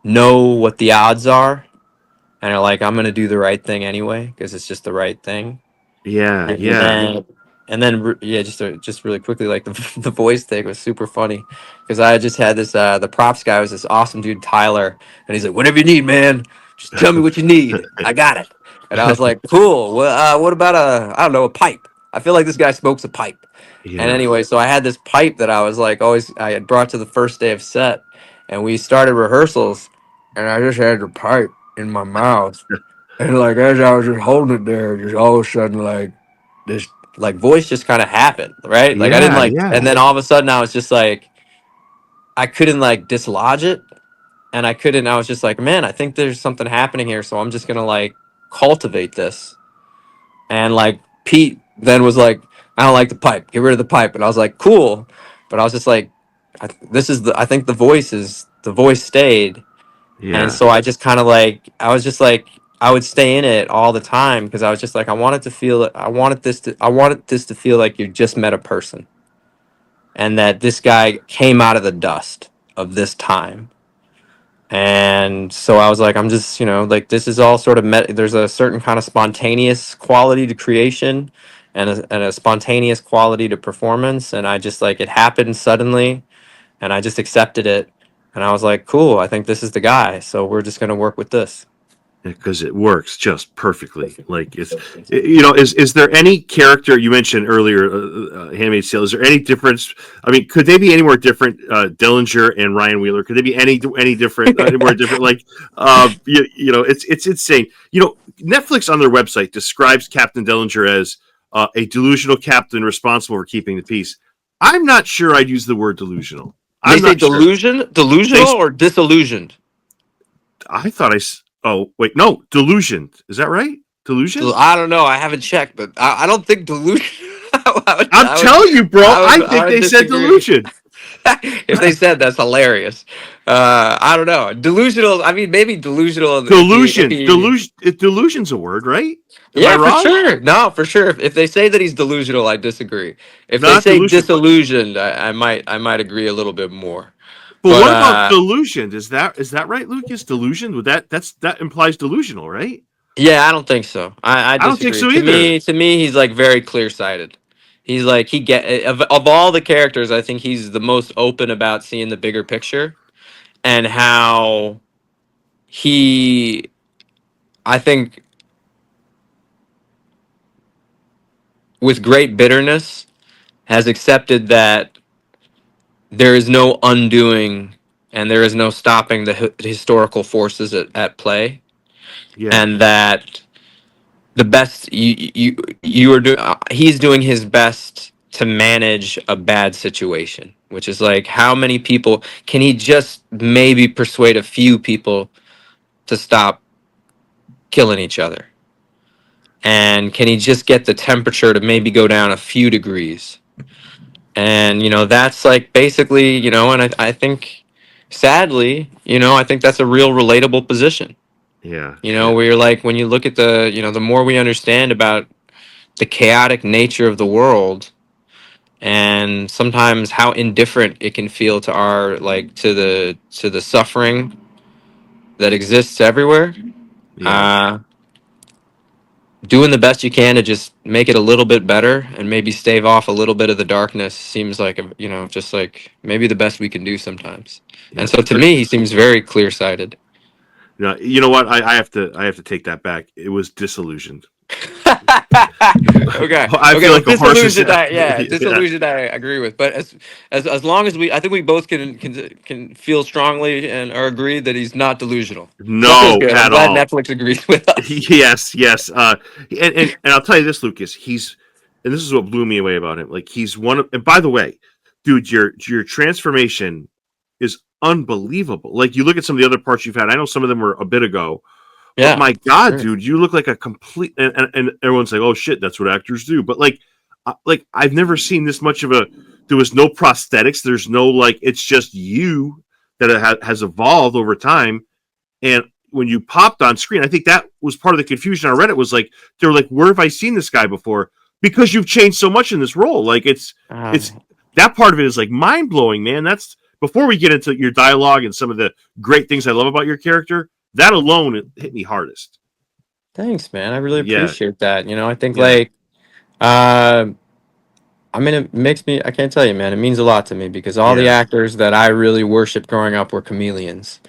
know what the odds are and are like, I'm gonna do the right thing anyway because it's just the right thing. Just really quickly, like the voice thing was super funny because I just had this the props guy was this awesome dude, Tyler, and he's like, whatever you need, man, just tell me what you need, I got it. And I was like, cool. Well, what about a pipe? I feel like this guy smokes a pipe. And anyway, so I had this pipe that I was like I had brought to the first day of set, and we started rehearsals, and I just had the pipe in my mouth. And like as I was just holding it there, just all of a sudden like this like voice just kind of happened, right? Like I didn't like, and then all of a sudden I was just like, I couldn't like dislodge it, and I was just like, man, I think there's something happening here, so I'm just gonna like cultivate this. And like Pete then was like, I don't like the pipe, get rid of the pipe, and I was like, cool, but I was just like, I think the voice stayed. And so I just kind of like, I was just like, I would stay in it all the time because I was just like, I wanted this to feel like you just met a person, and that this guy came out of the dust of this time. And so I was like, I'm just, like this is all sort of there's a certain kind of spontaneous quality to creation and a spontaneous quality to performance. And I just like, it happened suddenly and I just accepted it. And I was like, cool, I think this is the guy. So we're just going to work with this. Because it works just perfectly. Like is there any character you mentioned earlier, Handmaid's Tale? Is there any difference? I mean, could they be any more different? Dellinger and Ryan Wheeler, could they be any different? Any more different? Like, it's insane. Netflix on their website describes Captain Dellinger as a delusional captain responsible for keeping the peace. I'm not sure I'd use the word delusional. They say delusional or disillusioned. I thought Oh, wait, no, Delusion. Is that right? Delusion? I don't know. I haven't checked, but I don't think Delusion. I'm telling you, bro. I think they said Delusion. If they said, that's hilarious. I don't know. Delusional. I mean, maybe delusional. Delusion. Delusion's a word, right? Yeah, for sure. No, for sure. If they say that he's delusional, I disagree. If they say disillusioned, I might agree a little bit more. But what about delusion? Is that right, Lucas? Delusion? That implies delusional, right? Yeah, I don't think so. I don't think so either. To me, he's like very clear-sighted. He's like of all the characters, I think he's the most open about seeing the bigger picture and how he, I think, with great bitterness, has accepted that there is no undoing and there is no stopping the historical forces at play, Yeah. and that the best you are doing, he's doing his best to manage a bad situation, which is like, how many people can he just maybe persuade a few people to stop killing each other, and can he just get the temperature to maybe go down a few degrees. And that's like basically, and I think, sadly, I think that's a real relatable position, Yeah. Yeah. where you're like, when you look at the more we understand about the chaotic nature of the world, and sometimes how indifferent it can feel to our, like, to the suffering that exists everywhere. Yeah. uh Doing the best you can to just make it a little bit better and maybe stave off a little bit of the darkness seems like, just like maybe the best we can do sometimes. Yeah. And so to me, he seems very clear-sighted. No, you know what? I have to take that back. It was disillusioned. Okay. I Okay. feel Well, like a horse is. Yeah. disillusioned, I agree with. But as long as I think we both can feel strongly and are agreed that he's not delusional. So that feels No, good. I'm at glad all. Netflix agrees with us. Yes, yes. And I'll tell you this, Lucas. And this is what blew me away about him. Like, he's one of. And by the way, dude, your transformation is unbelievable. Like, you look at some of the other parts you've had. I know some of them were a bit ago, but Yeah. my God, Sure. dude, you look like a complete. And everyone's like, "Oh shit, that's what actors do." But like I've never seen this much of a. There was no prosthetics. There's no, like. It's just you that has evolved over time. And when you popped on screen, I think that was part of the confusion. I read it was like, they were like, "Where have I seen this guy before?" Because you've changed so much in this role. Like, Uh, it's that part of it is like mind blowing, man. That's before we get into your dialogue and some of the great things I love about your character. That alone, it hit me hardest. Thanks, man. I really Yeah, appreciate that. I think, yeah, like, uh, I mean, it makes me, I can't tell you, man, it means a lot to me because all the yeah. actors that I really worshiped growing up were chameleons.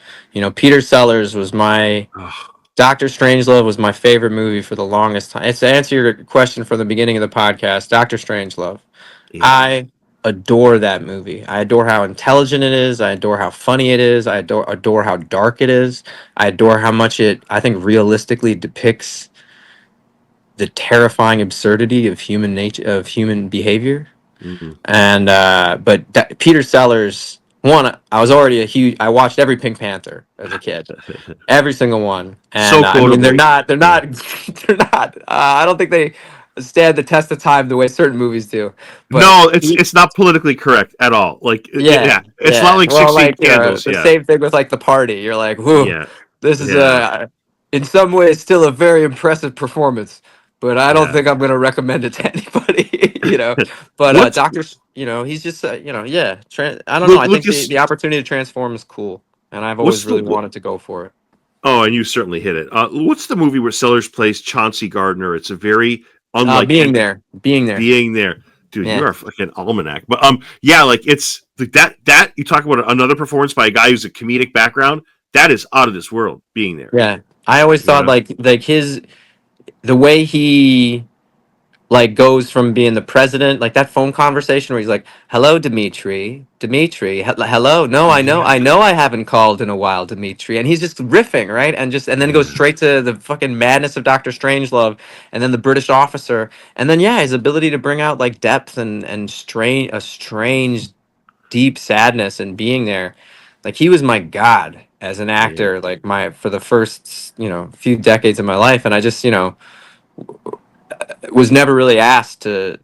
Peter Sellers was my, Oh, Doctor Strangelove was my favorite movie for the longest time. It's to answer your question from the beginning of the podcast, Doctor Strangelove. yeah, I adore that movie. I adore how intelligent it is. I adore how funny it is. I adore how dark it is. I adore how much it, I think, realistically depicts the terrifying absurdity of human nature, of human behavior. mm, And but Peter Sellers, one, I was already a huge. I watched every Pink Panther as a kid, every single one. And so I mean, they're quotable. not, they're Yeah. not, they're not. I don't think they stand the test of time the way certain movies do. But No, it's not politically correct at all. Like, yeah, yeah, it's not yeah. like Well, 16 like, Candles. the Yeah, same thing with, like, The Party. You're like, whoo, yeah, this is yeah, in some ways still a very impressive performance, but I don't yeah. think I'm going to recommend it to anybody. But What's Doctor, he's just, yeah. I don't know. I think the Lucas? the opportunity to transform is cool, and I've always What's really the wanted to go for it. Oh, and you certainly hit it. What's the movie where Sellers plays Chauncey Gardner? It's a very unlike Being there. being there, dude. You Yeah, are like an almanac. But yeah, like, it's like that you talk about another performance by a guy who's a comedic background. That is out of this world. Being there, yeah. I always you thought, know. like the way he, like, goes from being the president, like that phone conversation where he's like, "Hello, Dimitri, hello, no, Oh I know, yeah, I haven't called in a while, Dimitri," and he's just riffing, right, and then it goes yeah, straight to the fucking madness of Doctor Strangelove, and then the British officer, and then, yeah, his ability to bring out, like, depth and strange deep sadness and being there, like, he was my god as an yeah, actor, like, my for the first, few decades of my life, and I just, was never really asked to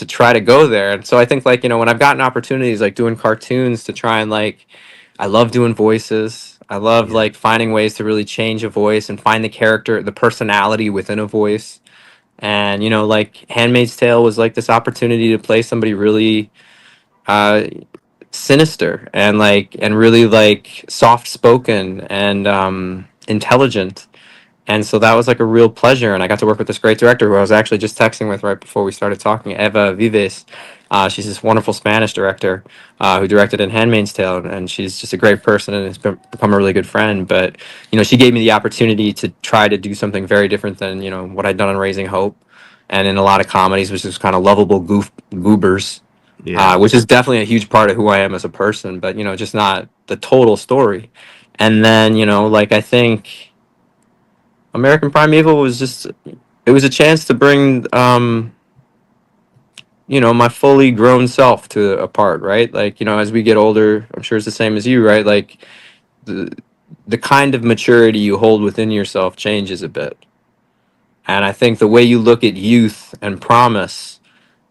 try to go there. And so I think, like, when I've gotten opportunities, like doing cartoons, to try and, like, I love doing voices. I love, yeah, like, finding ways to really change a voice and find the character, the personality within a voice. And, like, Handmaid's Tale was like this opportunity to play somebody really uh sinister and, like, and really, like, soft spoken and intelligent. And so that was like a real pleasure. And I got to work with this great director who I was actually just texting with right before we started talking, Eva Vives. She's this wonderful Spanish director who directed in Handmaid's Tale. And she's just a great person and has become a really good friend. But, she gave me the opportunity to try to do something very different than, what I'd done on Raising Hope. And in a lot of comedies, which is kind of lovable goobers, Yeah. which is definitely a huge part of who I am as a person, but, just not the total story. And then, like I think American Primeval was just it was a chance to bring my fully grown self to a part, right? Like, as we get older, I'm sure it's the same as you, right? Like the the kind of maturity you hold within yourself changes a bit. And I think the way you look at youth and promise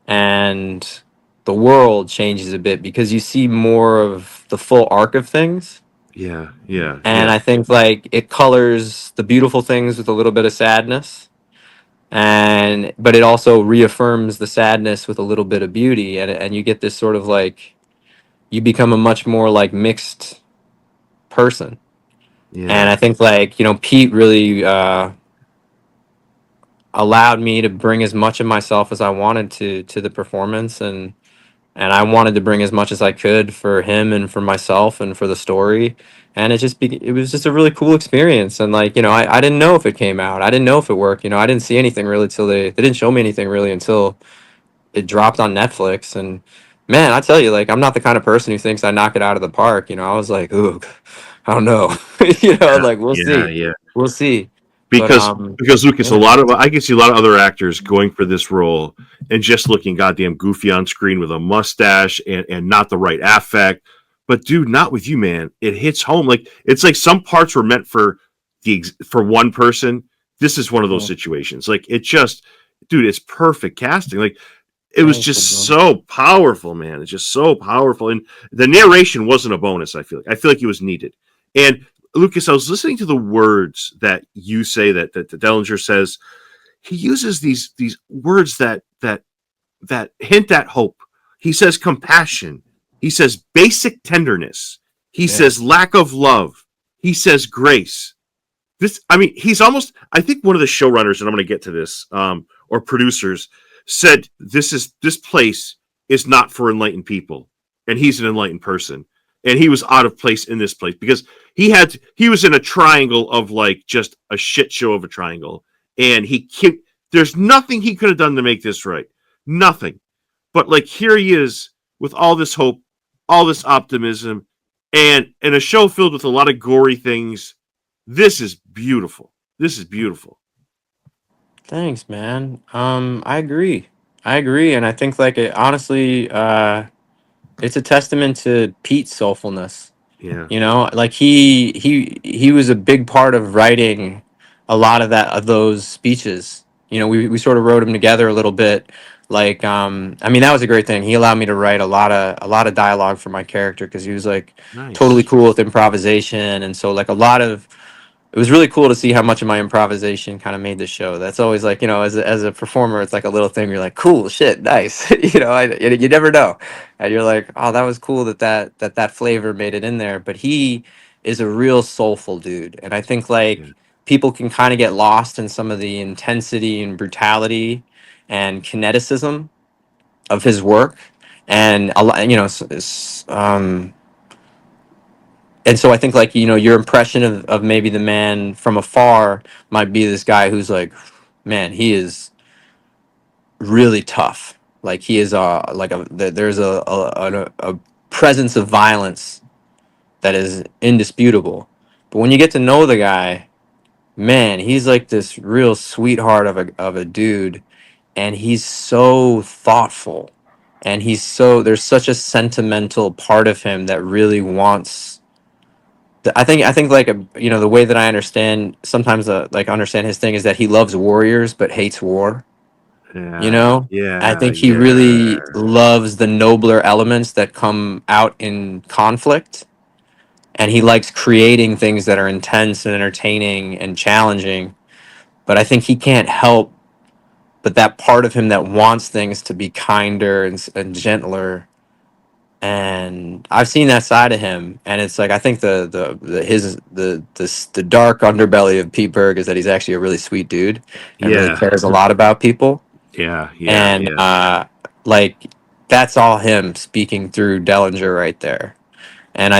and the world changes a bit because you see more of the full arc of things. Yeah. Yeah. And Yeah. I think like it colors the beautiful things with a little bit of sadness, and but it also reaffirms the sadness with a little bit of beauty, and you get this sort of like you become a much more like mixed person. And I Yeah. think like Pete really allowed me to bring as much of myself as I wanted to the performance, and I wanted to bring as much as I could for him and for myself and for the story. And it was just a really cool experience. And like, I didn't know if it came out. I didn't know if it worked. I didn't see anything really till they didn't show me anything really until it dropped on Netflix. And man, I tell you, like, I'm not the kind of person who thinks I knock it out of the park. I was like, ooh, I don't know. Like we'll Yeah. see. Yeah. We'll see. But Because Lucas, yeah. I can see a lot of other actors going for this role and just looking goddamn goofy on screen with a mustache and not the right affect. But dude, not with you, man. It hits home. Like it's like some parts were meant for for one person. This is one of those Yeah. situations. Like it just, dude, it's perfect casting. Like it was Thanks, just bro. so powerful, man. It's just so powerful, and the narration wasn't a bonus. I feel like it was needed. And Lucas, I was listening to the words that you say that the Dellinger says. He uses these words that hint at hope. He says compassion. He says basic tenderness. He Yeah. says lack of love. He says grace. I mean, he's almost. I think one of the showrunners, and I'm going to get to this, or producers, said this place is not for enlightened people, and he's an enlightened person, and he was out of place in this place because he was in a triangle of like just a shit show of a triangle, and there's nothing he could have done to make this right, nothing, but like here he is with all this hope, all this optimism, and in a show filled with a lot of gory things. This is beautiful. This is beautiful. Thanks, man. I agree. I agree, and I think like it honestly, it's a testament to Pete's soulfulness. Yeah. Like he was a big part of writing a lot of those speeches. We sort of wrote them together a little bit. Like, I mean, that was a great thing. He allowed me to write a lot of dialogue for my character because he was like totally Nice. cool with improvisation, and so like a lot of it was really cool to see how much of my improvisation kind of made the show. That's always like, as a performer, it's like a little thing. You're like, cool, shit, nice. You never know. And you're like, oh, that was cool that flavor made it in there. But he is a real soulful dude. And I think Yeah. like people can kind of get lost in some of the intensity and brutality and kineticism of his work. And a lot, and so I think like your impression of maybe the man from afar might be this guy who's like, man, he is really tough. Like he is there's a presence of violence that is indisputable. But when you get to know the guy, man, he's like this real sweetheart of a dude, and he's so thoughtful, and there's such a sentimental part of him that really wants I think like the way that I understand sometimes like understand his thing is that he loves warriors but hates war. Yeah. I Yeah. think he Yeah. really loves the nobler elements that come out in conflict, and he likes creating things that are intense and entertaining and challenging. But I think he can't help but that part of him that wants things to be kinder and gentler and I've seen that side of him, and it's like I think the dark underbelly of Pete Berg is that he's actually a really sweet dude and really Yeah, cares a lot about people, and yeah. like that's all him speaking through Dellinger right there. And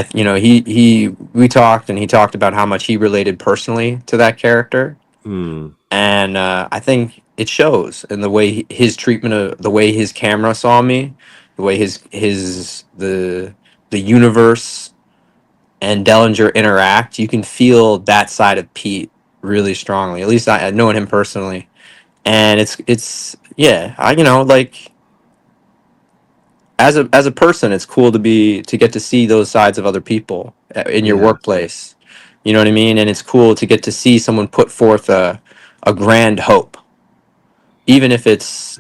we talked, and he talked about how much he related personally to that character, Hmm. and I think it shows in the way his treatment of the way his camera saw me, the way the universe and Dellinger interact. You can feel that side of Pete really strongly. At least I knowing him personally, and it's yeah. I like as a person, it's cool to get to see those sides of other people in your Yeah. workplace. You know what I mean? And it's cool to get to see someone put forth a grand hope, even if it's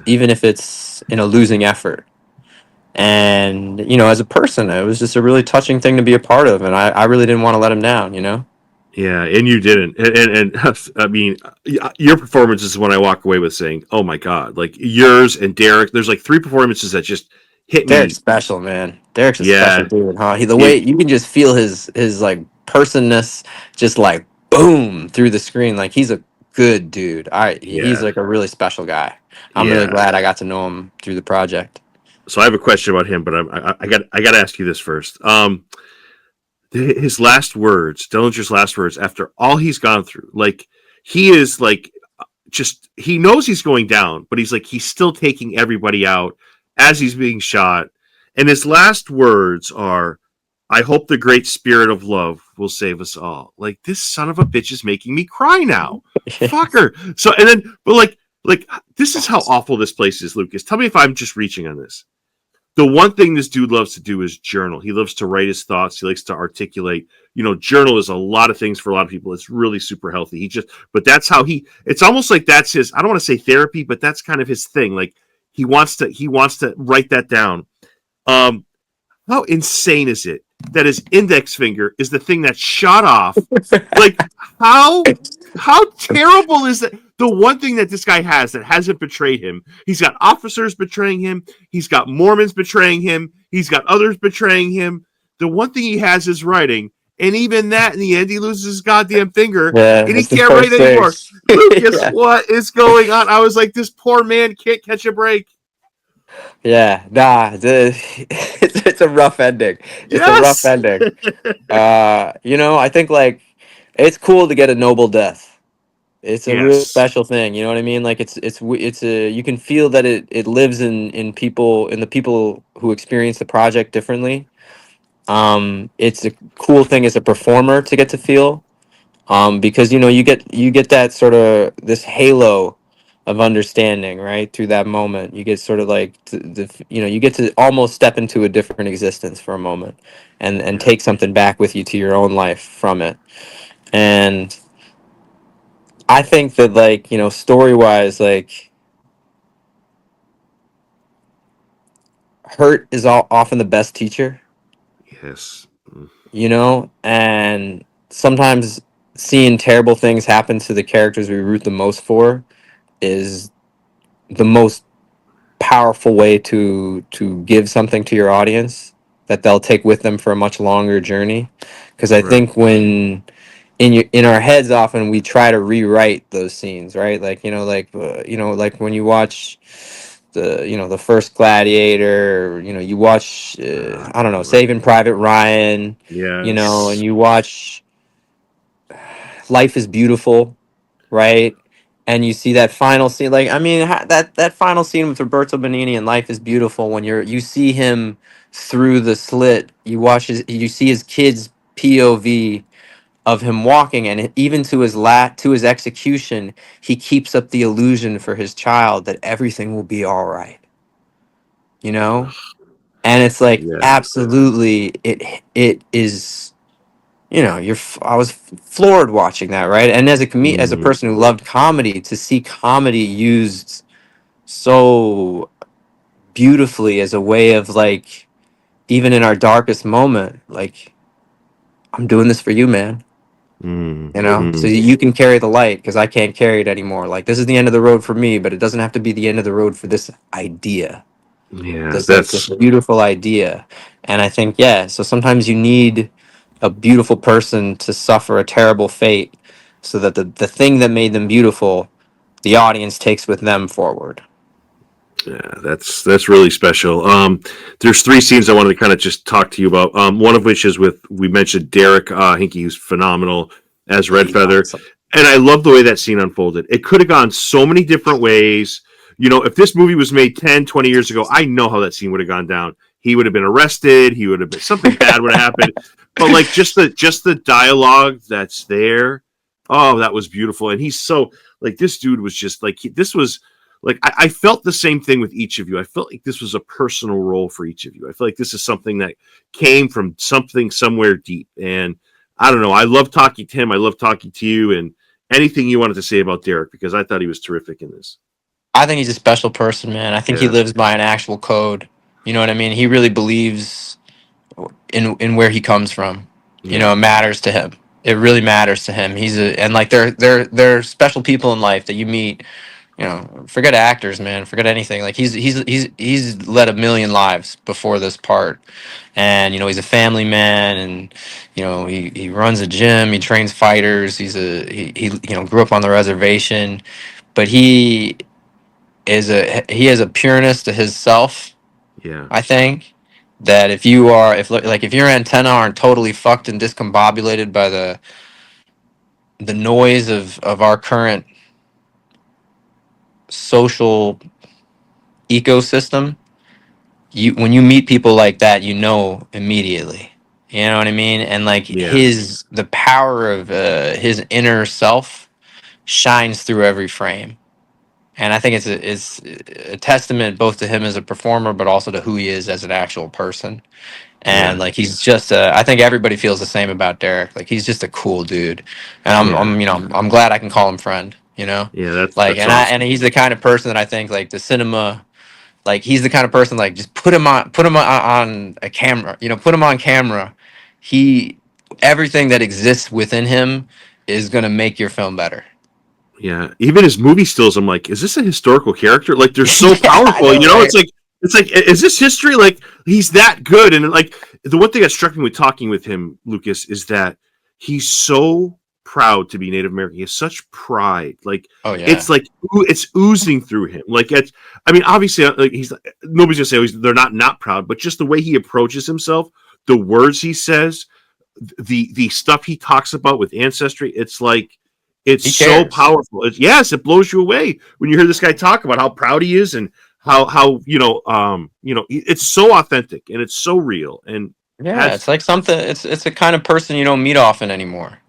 in a losing effort. And as a person, it was just a really touching thing to be a part of, and I really didn't want to let him down. Yeah, and you didn't, and I mean, your performance is when I walk away with saying, "Oh my god!" Like yours and Derek. There's like three performances that just hit Derek's me. special, man. Derek's a special Yeah, dude, huh? The way it, you can just feel his like personness just like boom through the screen. Like he's a good dude. He's yeah, like a really special guy. I'm really yeah. glad I got to know him through the project. So I have a question about him, but I got to ask you this first. His last words, Dillinger's last words, after all he's gone through, like he is like just he knows he's going down, but he's still taking everybody out as he's being shot. And his last words are, "I hope the great spirit of love will save us all." Like this son of a bitch is making me cry now. Fucker. So and then but like this is how awful this place is, Lucas. Tell me if I'm just reaching on this. The one thing this dude loves to do is journal. He loves to write his thoughts. He likes to articulate. Journal is a lot of things for a lot of people. It's really super healthy. But that's how it's almost like that's his, I don't want to say therapy, but that's kind of his thing. Like he wants to write that down. Um, how insane is it that his index finger is the thing that shot off? Like how how terrible is that? The one thing that this guy has that hasn't betrayed him, he's got officers betraying him, he's got Mormons betraying him, he's got others betraying him. The one thing he has is writing, and even that in the end, he loses his goddamn finger, Yeah, and he that's the can't write first thing. anymore. Lucas, Yeah. what is going on? I was like, this poor man can't catch a break. Yeah, nah, it's a rough ending. It's a rough Yes, ending. I think like it's cool to get a noble death. It's a real yes, special thing. You know what I mean? Like it's a you can feel that it lives in the people who experience the project differently. It's a cool thing as a performer to get to feel. Because you get that sort of this halo of understanding right through that moment. You get sort of like you get to almost step into a different existence for a moment, and yeah, take something back with you to your own life from it. And I think that like story wise, like hurt is often the best teacher. yes, And sometimes seeing terrible things happen to the characters we root the most for is the most powerful way to give something to your audience that they'll take with them for a much longer journey. Because I right, think when in our heads often we try to rewrite those scenes, right? Like like when you watch the first Gladiator, or, you watch I don't know, right, Saving Private Ryan, and yes, you watch Life is Beautiful, right? And you see that final scene, like I mean, that final scene with Roberto Benigni in Life is Beautiful. When you see him through the slit, you see his kid's POV of him walking, and even to his execution, he keeps up the illusion for his child that everything will be all right, you know. And it's like yeah, absolutely, it is. I was floored watching that, right? And as a mhm, person who loved comedy, to see comedy used so beautifully as a way of like, even in our darkest moment, like, I'm doing this for you, man. So mm. you can carry the light because I can't carry it anymore. Like, this is the end of the road for me, but it doesn't have to be the end of the road for this idea. Yeah, This like this beautiful idea. And I think, yeah, so sometimes you need a beautiful person to suffer a terrible fate so that the thing that made them beautiful, the audience takes with them forward. yeah, that's really special. There's three scenes I wanted to kind of just talk to you about. One of which is with we mentioned Derek Hinkie, who's phenomenal as Red He's Feather, awesome. and I love the way that scene unfolded. It could have gone so many different ways. You know, if this movie was made 10, 20 years ago, I know how that scene would have gone down. He would have been arrested. He would have been something bad would have happened. But like just the dialogue that's there, oh, that was beautiful. And he's so like this dude was just like this was like I felt the same thing with each of you. I felt like this was a personal role for each of you. I feel like this is something that came from something somewhere deep. And I don't know. I love talking to him. I love talking to you. And anything you wanted to say about Derek, because I thought he was terrific in this. I think he's a special person, man. I think he lives by an actual code. You know what I mean? He really believes in where he comes from. You know, it matters to him. It really matters to him. He's a and like they're special people in life that you meet. You know, forget actors, man. Forget anything. Like he's led a million lives before this part, and you know he's a family man, and you know he runs a gym. He trains fighters. He you know grew up on the reservation, but he has a pureness to his self. Yeah. I think that if your antenna aren't totally fucked and discombobulated by the noise of our current social ecosystem, you when you meet people like that, you know immediately. You know what I mean? And like the power of his inner self shines through every frame. And I think it's a testament both to him as a performer, but also to who he is as an actual person. And like he's just I think everybody feels the same about Derek. Like he's just a cool dude, and I'm you know I'm glad I can call him friend. You know, Yeah, like that's awesome. and he's the kind of person that I think like the cinema, like he's the kind of person like just put him on a camera. You know, put him on camera. He everything that exists within him is gonna make your film better. Yeah, even his movie stills, I'm like, is this a historical character? Like, they're so Yeah, I powerful. know, You know, right? it's like, is this history? Like, he's that good. And like, the one thing that struck me with talking with him, Lucas, is that he's so proud to be Native American. He has such pride. Oh yeah. Like it's oozing through him. Like, I mean, obviously, like he's nobody's gonna say they're not proud, but just the way he approaches himself, the words he says, the stuff he talks about with ancestry, it's like it's He so cares. powerful. Yes, it blows you away when you hear this guy talk about how proud he is and how it's so authentic and it's so real and Yeah, adds it's like something. It's a kind of person you don't meet often anymore.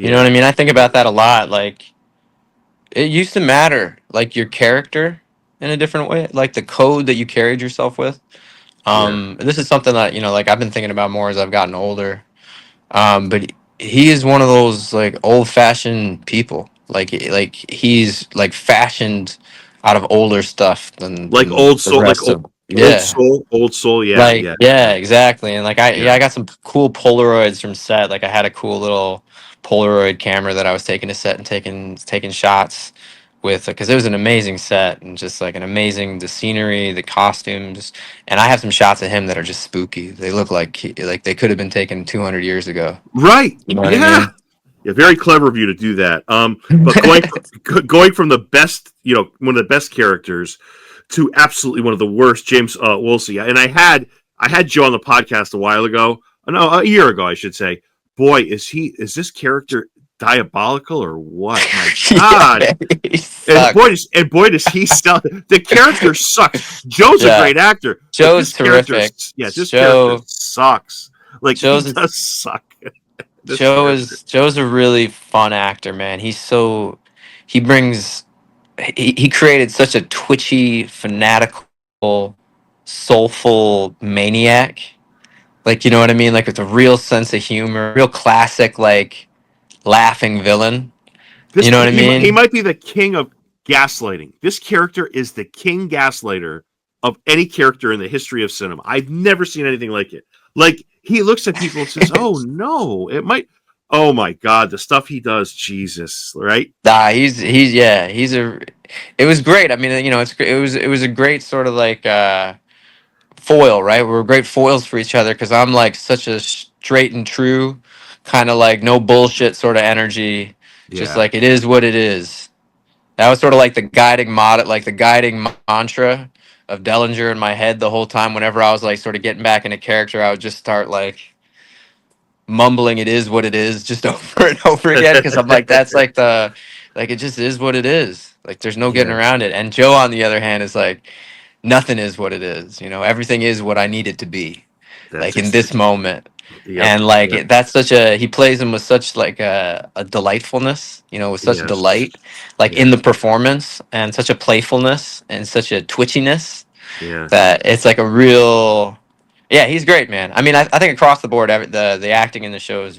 You know what I yeah mean? I think about that a lot. Like it used to matter, like your character in a different way, like the code that you carried yourself with. yeah This is something that you know, like I've been thinking about more as I've gotten older. But he is one of those like old fashioned people. Like he's like fashioned out of older stuff like than old the soul rest of. Yeah. old soul Like yeah yeah, exactly. And like yeah I got some cool Polaroids from set. Like I had a cool little Polaroid camera that I was taking to set and taking shots with because it was an amazing set and just like an amazing the scenery, the costumes, and I have some shots of him that are just spooky. They look like they could have been taken 200 years ago. right You know what I yeah mean? yeah very clever of you to do that. But going from the best, one of the best characters to absolutely one of the worst, James Woolsey. And I had Joe on the podcast a while ago, no, a year ago, I should say. Boy, is this character diabolical or what? My God! Yeah, he sucks. And boy, does he sell the character sucks. Joe's a Yeah, great actor, but Joe's terrific. this character Joe sucks. Like he Joe's does suck. This character. Joe's a really fun actor, man. He brings he created such a twitchy, fanatical, soulful maniac. Like you know what I mean? Like with a real sense of humor, real classic like laughing villain. You know what I He mean? might be the king of gaslighting. This character is the king gaslighter of any character in the history of cinema. I've never seen anything like it. Like he looks at people and says, "Oh no, it might." Oh my God, the stuff he does, Jesus, right? Nah, he's a. It was great. I mean, you know, it was a great sort of like foil, right? We were great foils for each other because I'm like such a straight and true kind of like no bullshit sort of energy. Just Yeah. like it is what it is. That was sort of like the guiding like the guiding mantra of Dellinger in my head the whole time. Whenever I was like sort of getting back into character, I would just start like mumbling "it is what it is" just over and over again because I'm like that's like the like it just is what it is. Like there's no getting Yeah. around it. And Joe on the other hand is like nothing is what it is. You know, everything is what I need it to be. That's Like in this moment. yep. And like Yep. that's such a he plays him with such like a delightfulness, you know, with such Yes. delight, like in the Yes. performance and such a playfulness and such a twitchiness Yes. that it's like a real yeah, he's great, man. I mean, I think across the board, the acting in the show is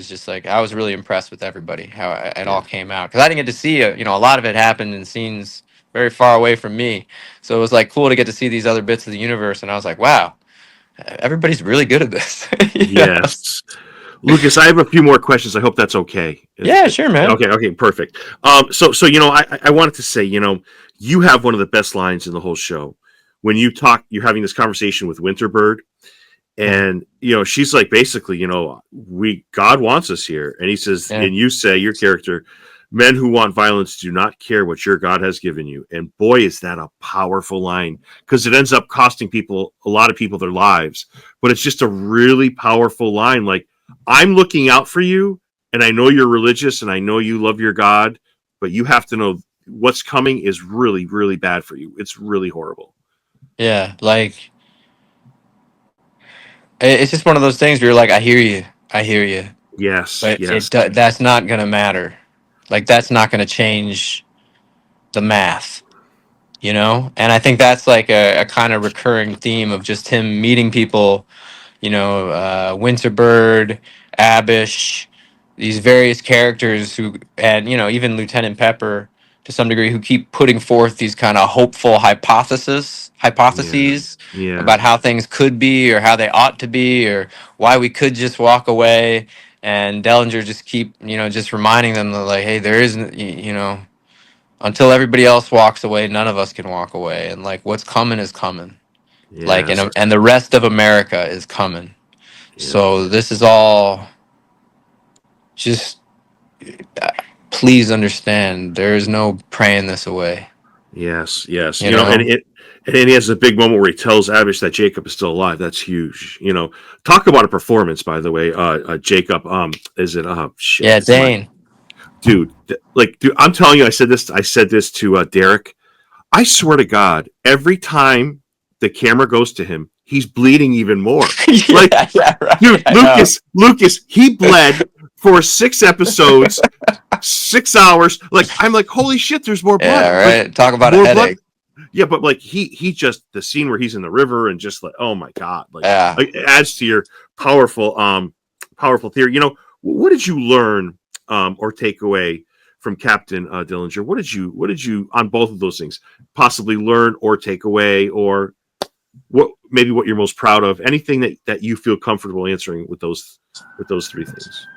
just like I was really impressed with everybody how it Yeah. all came out because I didn't get to see you know a lot of it happened in scenes very far away from me, so it was like cool to get to see these other bits of the universe, and I was like, wow, everybody's really good at this. You know? Yes. Lucas, I have a few more questions. I hope that's okay. Yeah, sure, man. Okay, perfect. So I wanted to say, you have one of the best lines in the whole show. When you're having this conversation with Winterbird, and she's like, basically, God wants us here, and he says, Yeah, and you say, your character, men who want violence do not care what your God has given you. And boy, is that a powerful line, because it ends up costing a lot of people their lives, but it's just a really powerful line. Like, I'm looking out for you, and I know you're religious, and I know you love your God, but you have to know what's coming is really, really bad for you. It's really horrible. yeah. Like it's just one of those things where you're like, I hear you, Yes, but yes, that's not gonna matter. Like that's not gonna change the math, you know. And I think that's like a kind of recurring theme of just him meeting people, you know, Winterbird, Abish, these various characters who, and you know, even Lieutenant Pepper to some degree, who keep putting forth these kind of hopeful yeah, hypotheses yeah, about how things could be or how they ought to be or why we could just walk away. And Dellinger just keep, you know, just reminding them that like, hey, there isn't, you know, until everybody else walks away, none of us can walk away. And like, what's coming is coming. Like, yes, and the rest of America is coming. So yes, this is all just uh, please understand there is no praying this away, yes. you know? And he has a big moment where he tells Abish that Jacob is still alive. That's huge. Talk about a performance, by the way. Jacob, is it? Shit, Yeah, it's my Dane. dude. Dude, I'm telling you, I said this to Derek. I swear to God, every time the camera goes to him, he's bleeding even more. Like, Yeah, yeah, right. dude, I know. Lucas, he bled for 6 episodes, 6 hours. Like, I'm like, holy shit, there's more blood. Yeah, Like, right. Talk about a more blood. headache. Yeah, but like he just the scene where he's in the river and just like, oh my God, Yeah. like it adds to your powerful theory. What did you learn or take away from Captain Dillinger? What did you on both of those things possibly learn or take away, or what you're most proud of? Anything that you feel comfortable answering with those three things.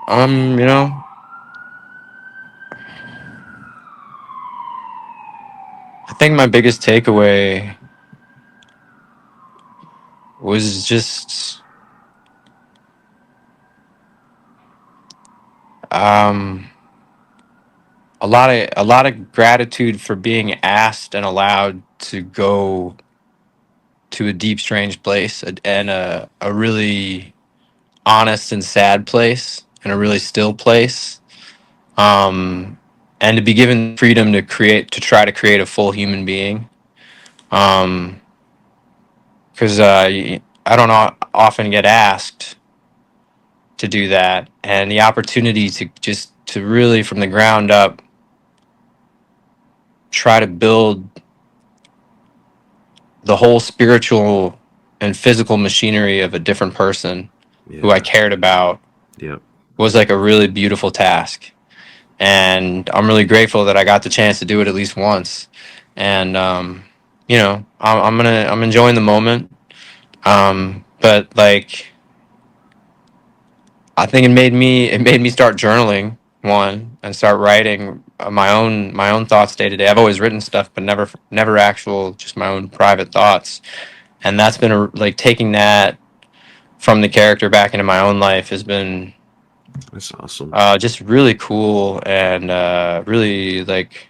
You know, I think my biggest takeaway was just um a lot of gratitude for being asked and allowed to go to a deep strange place and a really honest and sad place and a really still place, um, and to be given freedom to try to create a full human being, because I don't often get asked to do that, and the opportunity to just to really from the ground up try to build the whole spiritual and physical machinery of a different person who I Yeah, cared about yeah, was like a really beautiful task. And I'm really grateful that I got the chance to do it at least once. And you know, I'm enjoying the moment. But like, I think it made me start journaling. one, and start writing my own thoughts day to day. I've always written stuff, but never actual, just my own private thoughts. And that's been like taking that from the character back into my own life has been That's awesome. just really cool, and really, like,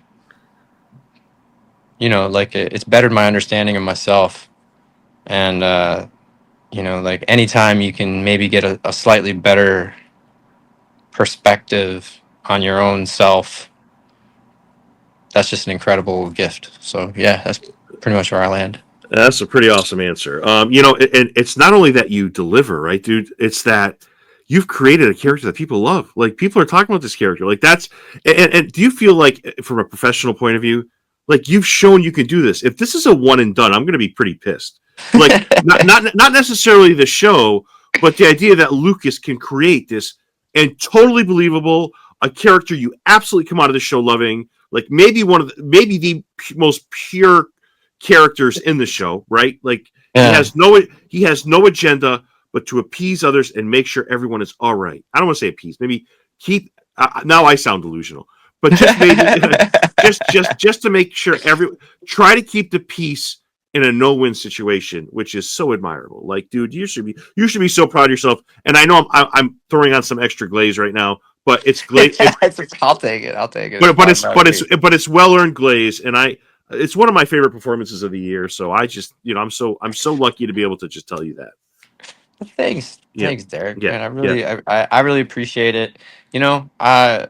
like it's bettered my understanding of myself. And like anytime you can maybe get a slightly better perspective on your own self, that's just an incredible gift. So yeah, that's pretty much where I land. That's a pretty awesome answer. And it's not only that you deliver, right, dude? It's that you've created a character that people love. Like, people are talking about this character. Like, that's and do you feel like, from a professional point of view, like, you've shown you can do this? If this is a one and done, I'm going to be pretty pissed. Like, not necessarily the show, but the idea that Lucas can create this and totally believable, a character you absolutely come out of the show loving. Like, maybe maybe the most pure characters in the show, right? Like, Yeah. he has no agenda but to appease others and make sure everyone is all right. I don't want to say appease, maybe keep. Now I sound delusional, but just maybe just to make sure try to keep the peace in a no-win situation, which is so admirable. Like, dude, you should be so proud of yourself. And I know I'm throwing on some extra glaze right now, but it's glaze. I'll take it. I'll take it. But it's well-earned glaze, and it's one of my favorite performances of the year. So I just, I'm so lucky to be able to just tell you that. Thanks, Yeah. thanks, Derek. Yeah. Man, I really appreciate it. I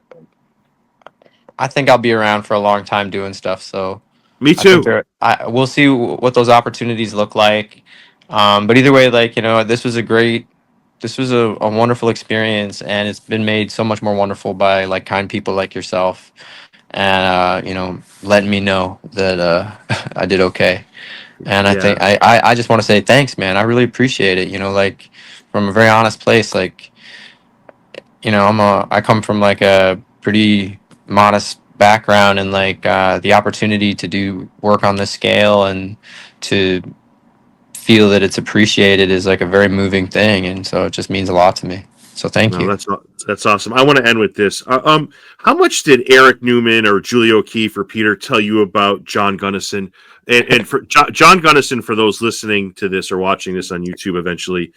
think I'll be around for a long time doing stuff. So Me I think too. we'll see what those opportunities look like. But either way, like, this was a wonderful experience, and it's been made so much more wonderful by like kind people like yourself, and letting me know that I did okay. And I think I just want to say thanks, man. I really appreciate it. Like, from a very honest place. Like, I come from like a pretty modest background, and like the opportunity to do work on this scale and to feel that it's appreciated is like a very moving thing, and so it just means a lot to me. So thank No, you. that's awesome. I want to end with this. How much did Eric Newman or Julie O'Keefe or Peter tell you about John Gunnison? And for John Gunnison, for those listening to this or watching this on YouTube eventually,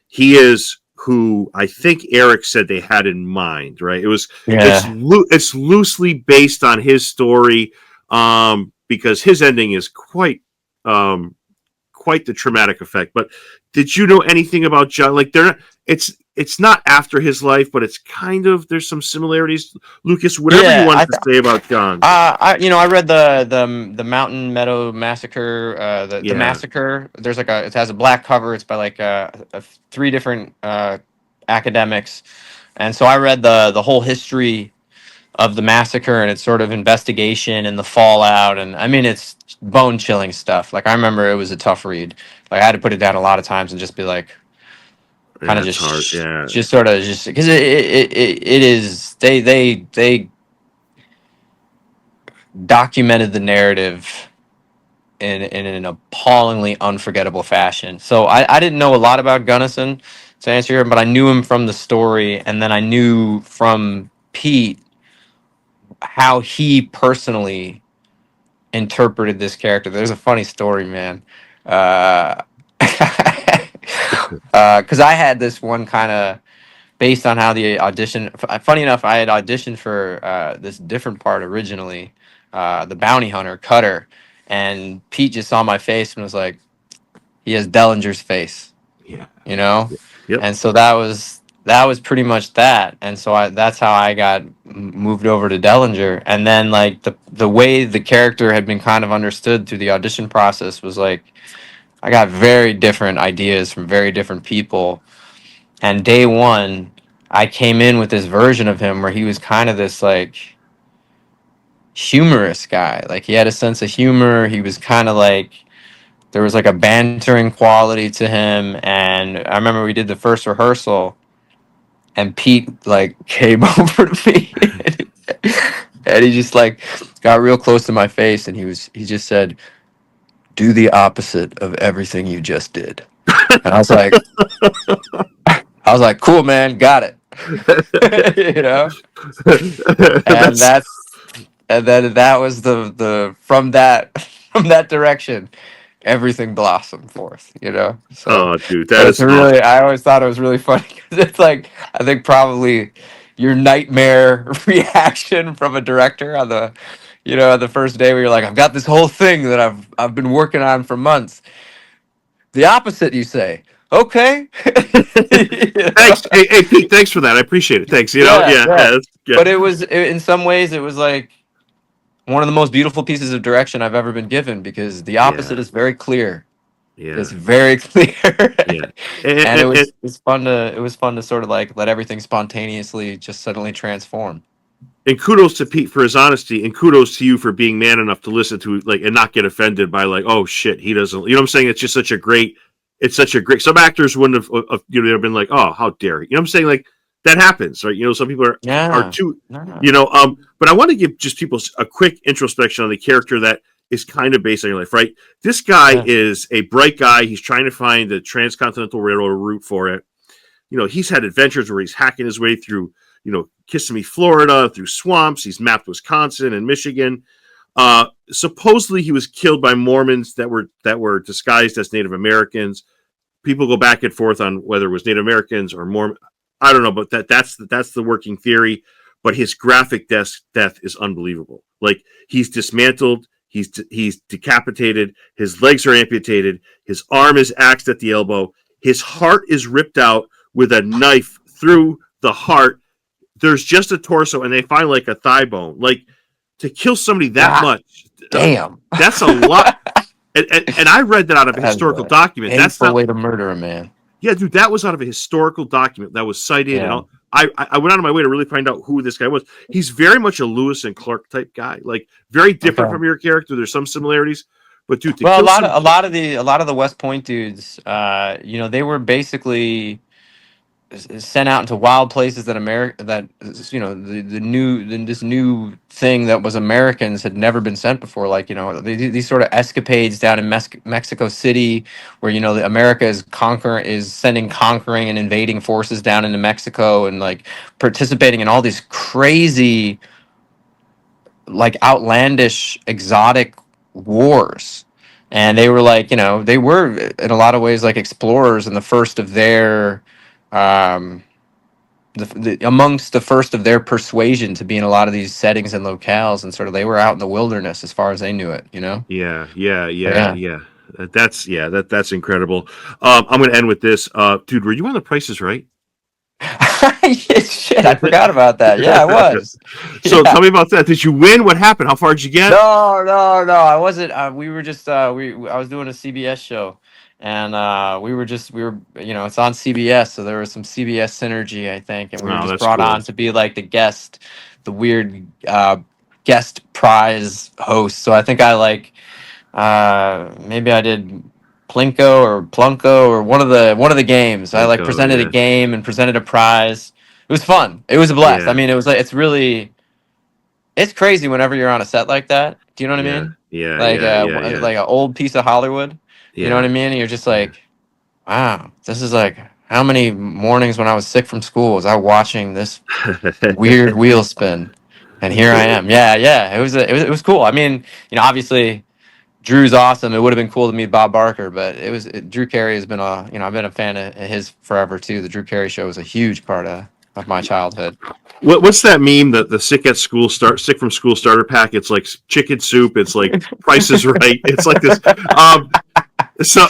he is who I think Eric said they had in mind. Right? Yeah. It's loosely based on his story, because his ending is quite the traumatic effect. But did you know anything about John? Like, it's not after his life, but it's kind of, there's some similarities. Lucas, whatever you wanted to say about John. I read the Mountain Meadow Massacre, the Yeah. massacre. There's like it has a black cover. It's by like three different academics, and so I read the whole history of the massacre and its sort of investigation and the fallout. And I mean, it's bone chilling stuff. Like, I remember it was a tough read. Like, I had to put it down a lot of times and just be like, kind of That's hard. Yeah. just sort of just because it is they documented the narrative in an appallingly unforgettable fashion. So I didn't know a lot about Gunnison, to answer here, but I knew him from the story, and then I knew from Pete how he personally interpreted this character. There's a funny story, man. Because I had this one kind of based on how the audition. Funny enough, I had auditioned for this different part originally, the bounty hunter Cutter, and Pete just saw my face and was like, "He has Dellinger's face," Yeah. Yep. And so that was pretty much that. And so that's how I got moved over to Dellinger. And then like the way the character had been kind of understood through the audition process was like I got very different ideas from very different people. And day one, I came in with this version of him where he was kind of this like humorous guy. Like, he had a sense of humor. He was kind of like, there was like a bantering quality to him. And I remember we did the first rehearsal and Pete like came over to me and he just like got real close to my face and he just said, "Do the opposite of everything you just did." And I was like, cool, man, got it. you know, and That's then that was the from that from that direction, everything blossomed forth, you know. So, oh, dude, that but it's is a really, awesome. I always thought it was really funny because it's like I think probably your nightmare reaction from a director on the, you know, the first day where you're like, I've got this whole thing that I've been working on for months. The opposite, you say. Okay. You know? Thanks, hey Pete, thanks for that. I appreciate it. Thanks. You know, Yeah, yeah. yeah. But in some ways, it was like one of the most beautiful pieces of direction I've ever been given because the opposite Yeah, is very clear. It's yeah, very clear. yeah. And And, it was fun to sort of like let everything spontaneously just suddenly transform. and kudos to Pete for his honesty, and kudos to you for being man enough to listen to like and not get offended by like, oh shit, he doesn't. You know what I'm saying? It's just such a great. It's such a great. Some actors wouldn't have you know, they've been like, oh, how dare he? You know what I'm saying? Like that happens, right? You know, some people are Yeah. too. No. You know, but I want to give just people a quick introspection on the character that is kind of based on your life, right? This guy Yeah. is a bright guy. He's trying to find the transcontinental railroad route for it. You know, he's had adventures where he's hacking his way through, you know, Kissimmee, Florida, through swamps. He's mapped Wisconsin and Michigan. Supposedly, he was killed by Mormons that were disguised as Native Americans. People go back and forth on whether it was Native Americans or Mormon. I don't know, but that's the working theory. But his graphic death is unbelievable. Like he's dismantled, he's decapitated, his legs are amputated, his arm is axed at the elbow, his heart is ripped out with a knife through the heart. There's just a torso, and they find like a thigh bone. Like to kill somebody that God much, damn. that's a lot. And I read that out of a That's historical a document. That's painful not, way to murder a man. yeah, dude. That was out of a historical document that was cited, and Yeah. all. I went out of my way to really find out who this guy was. He's very much a Lewis and Clark type guy, like very different Okay. from your character. There's some similarities, but dude, to Well, kill some, a lot of the West Point dudes, you know, they were basically sent out into wild places that you know this new thing that was Americans had never been sent before, like, you know, these sort of escapades down in Mexico City where, you know, America is sending conquering and invading forces down into Mexico and like participating in all these crazy, like, outlandish exotic wars. And they were like, you know, they were in a lot of ways like explorers in the first of their um amongst the first of their persuasion to be in a lot of these settings and locales, and sort of they were out in the wilderness as far as they knew it, you know. But yeah. yeah. That's that's incredible. I'm going to end with this, dude. Were you on The Price Is Right? Yeah, shit, I forgot about that. Yeah, I was. So Yeah. tell me about that. Did you win? What happened? How far did you get? No, I wasn't. We were just I was doing a CBS show, and we were, you know, it's on CBS, so there was some CBS synergy, I think, and we were Oh, just that's brought on cool. to be like the guest, the weird guest prize host. So I think I like maybe I did Plinko or Plunko or one of the games. I like Blinko, presented a yeah, game and presented a prize. It was fun. It was a blast. I yeah, mean, it was like it's crazy whenever you're on a set like that. Do you know what I yeah, mean? yeah, Like yeah, yeah, yeah, like an old piece of Hollywood. You know what yeah. I mean? And you're just like, wow, this is like how many mornings when I was sick from school was I watching this weird wheel spin, and here I am. Yeah, yeah. It was cool. I mean, you know, obviously Drew's awesome. It would have been cool to meet Bob Barker, but Drew Carey has been a, you know, I've been a fan of his forever too. The Drew Carey show was a huge part of my childhood. What's that meme? The sick from school starter pack. It's like chicken soup. It's like Price is Right. It's like this. Um, so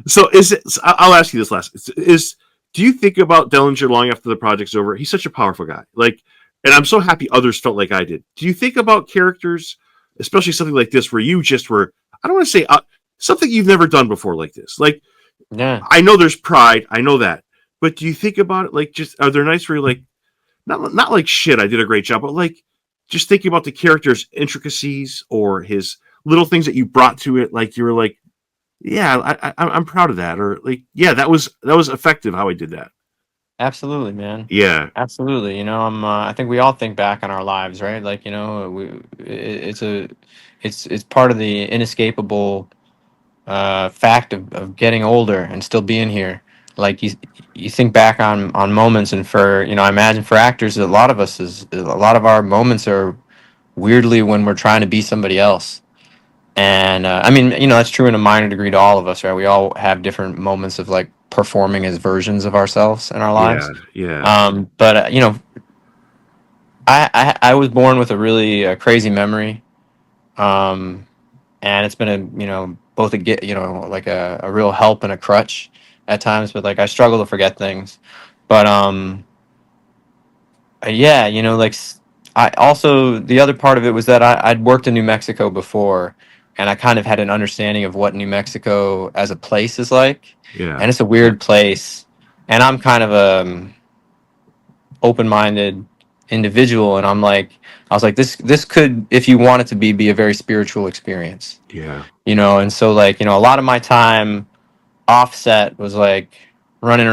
so is it? I'll ask you this last. Is do you think about Dellinger long after the project's over? He's such a powerful guy. Like, and I'm so happy others felt like I did. Do you think about characters, especially something like this, where you just were? I don't want to say something you've never done before like this. Like, Yeah. I know there's pride. I know that. But do you think about it? Like, just are there nights where you're like, not like shit, I did a great job, but like just thinking about the character's intricacies or his little things that you brought to it, like you were like, yeah, I'm proud of that, or like, yeah, that was effective how I did that. Absolutely, man. Yeah, Absolutely. You know, I think we all think back on our lives, right? Like, you know, it's part of the inescapable fact of getting older and still being here. like you think back on moments, and for I imagine for actors, a lot of us is a lot of our moments are weirdly when we're trying to be somebody else. And I mean, that's true in a minor degree to all of us, right? We all have different moments of like performing as versions of ourselves in our Yeah, lives. yeah, But I was born with a really crazy memory, um, and it's been a both a get like a real help and a crutch at times. But like I struggle to forget things. But yeah, I also the other part of it was that I'd worked in New Mexico before, and I kind of had an understanding of what New Mexico as a place is like, yeah, and it's a weird place, and I'm kind of a open-minded individual, and I was like this could, if you want it to be a very spiritual experience, yeah, and so like a lot of my time offset was like running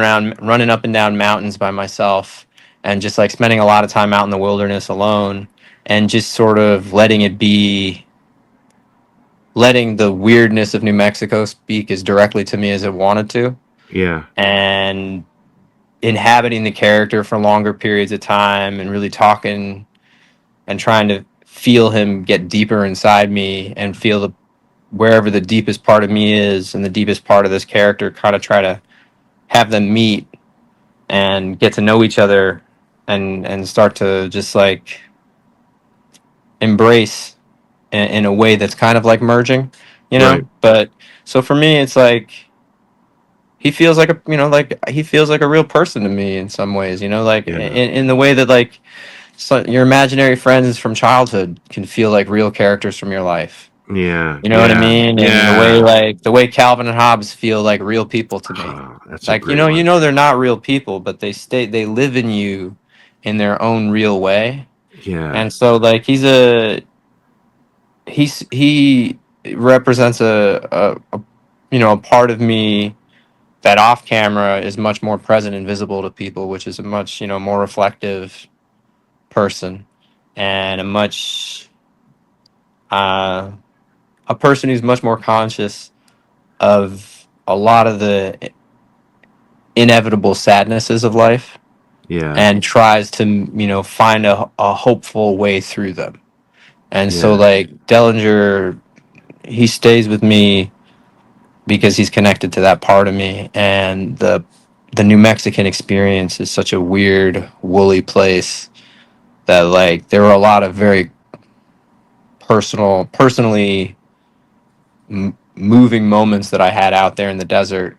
up and down mountains by myself, and just like spending a lot of time out in the wilderness alone, and just sort of letting the weirdness of New Mexico speak as directly to me as it wanted to, yeah, and inhabiting the character for longer periods of time, and really talking and trying to feel him get deeper inside me, and feel the wherever the deepest part of me is and the deepest part of this character, kind of try to have them meet and get to know each other, and start to just like embrace in a way that's kind of like merging, right, but so for me it's like he feels like he feels like a real person to me in some ways, like yeah, in the way that like your imaginary friends from childhood can feel like real characters from your life. yeah, You know what I yeah, mean? And yeah. the way Calvin and Hobbes feel like real people to me. Oh, that's a Like, great one. they're not real people, but they live in you in their own real way. Yeah, And so like he represents a part of me that off camera is much more present and visible to people, which is a much, more reflective person, and uh a person who's much more conscious of a lot of the inevitable sadnesses of life, yeah, and tries to find a hopeful way through them. And so yeah, like Dellinger, he stays with me because he's connected to that part of me, and the New Mexican experience is such a weird woolly place that like there were a lot of very personally moving moments that I had out there in the desert,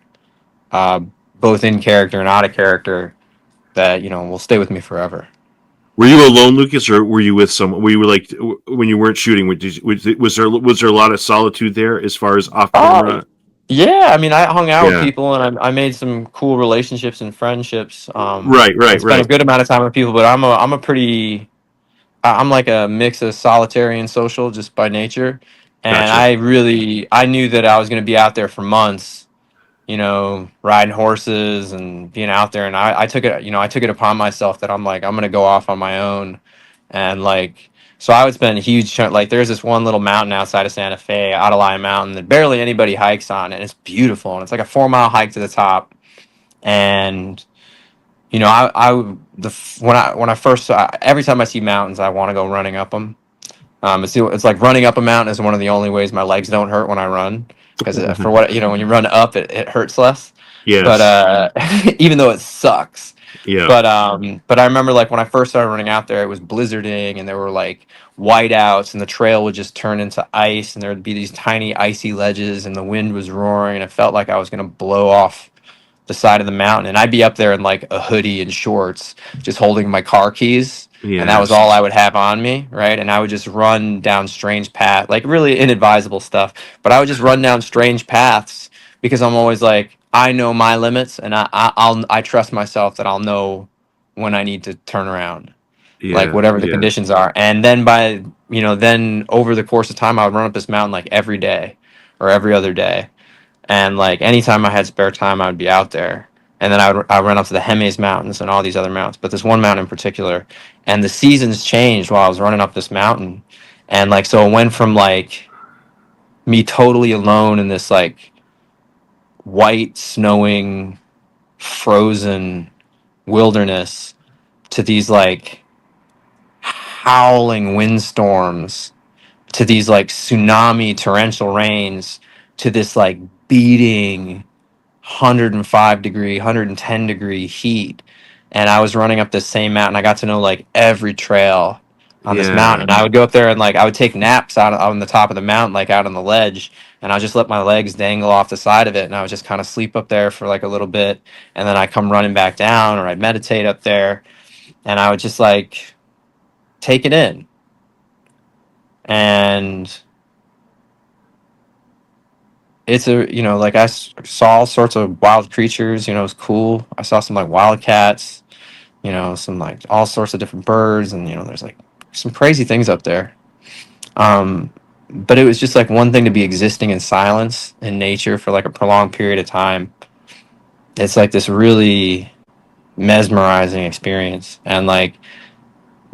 uh, both in character and out of character, that will stay with me forever. Were you alone, Lucas, or were you with someone? Were you like when you weren't shooting? Was there a lot of solitude there as far as off Oh, camera? yeah. I mean, I hung out with Yeah, people, and I made some cool relationships and friendships. right, And right, spent a right. good amount of time with people. But I'm like a mix of solitary and social just by nature. And Gotcha. I knew that I was going to be out there for months, riding horses and being out there. And I took it upon myself that I'm going to go off on my own. And like, so I would spend a huge chunk, like there's this one little mountain outside of Santa Fe, Adelie Mountain, that barely anybody hikes on. And it's beautiful. And it's like a 4 mile hike to the top. And, when I first, every time I see mountains, I want to go running up them. It's like running up a mountain is one of the only ways my legs don't hurt when I run, because for what when you run up, it hurts less. But Yes. even though it sucks, Yeah. but I remember like when I first started running out there, it was blizzarding, and there were like whiteouts, and the trail would just turn into ice, and there would be these tiny icy ledges, and the wind was roaring, and it felt like I was gonna blow off the side of the mountain, and I'd be up there in like a hoodie and shorts, just holding my car keys, and that was Yes. all I would have on me, right? And I would just run down strange paths, like really inadvisable stuff, but I would just run down strange paths because I'm always like, I know my limits, and I trust myself that I'll know when I need to turn around, like Yeah. whatever the Yeah. conditions are. And then then over the course of time, I would run up this mountain like every day or every other day, and like anytime I had spare time, I would be out there. And then I would run up to the Hemes Mountains and all these other mountains, but this one mountain in particular. And the seasons changed while I was running up this mountain, and like so it went from like me totally alone in this like white snowing frozen wilderness to these like howling windstorms to these like tsunami torrential rains to this like beating 105-degree 110-degree heat, and I was running up this same mountain. I got to know like every trail on this Yeah. mountain, and I would go up there and like I would take naps out on the top of the mountain, like out on the ledge, and I would just let my legs dangle off the side of it, and I would just kind of sleep up there for like a little bit, and then I come running back down, or I'd meditate up there, and I would just like take it in. And it's a, like saw all sorts of wild creatures. It was cool. I saw some like wildcats, some like all sorts of different birds, and there's like some crazy things up there. But it was just like one thing to be existing in silence in nature for like a prolonged period of time. It's like this really mesmerizing experience, and like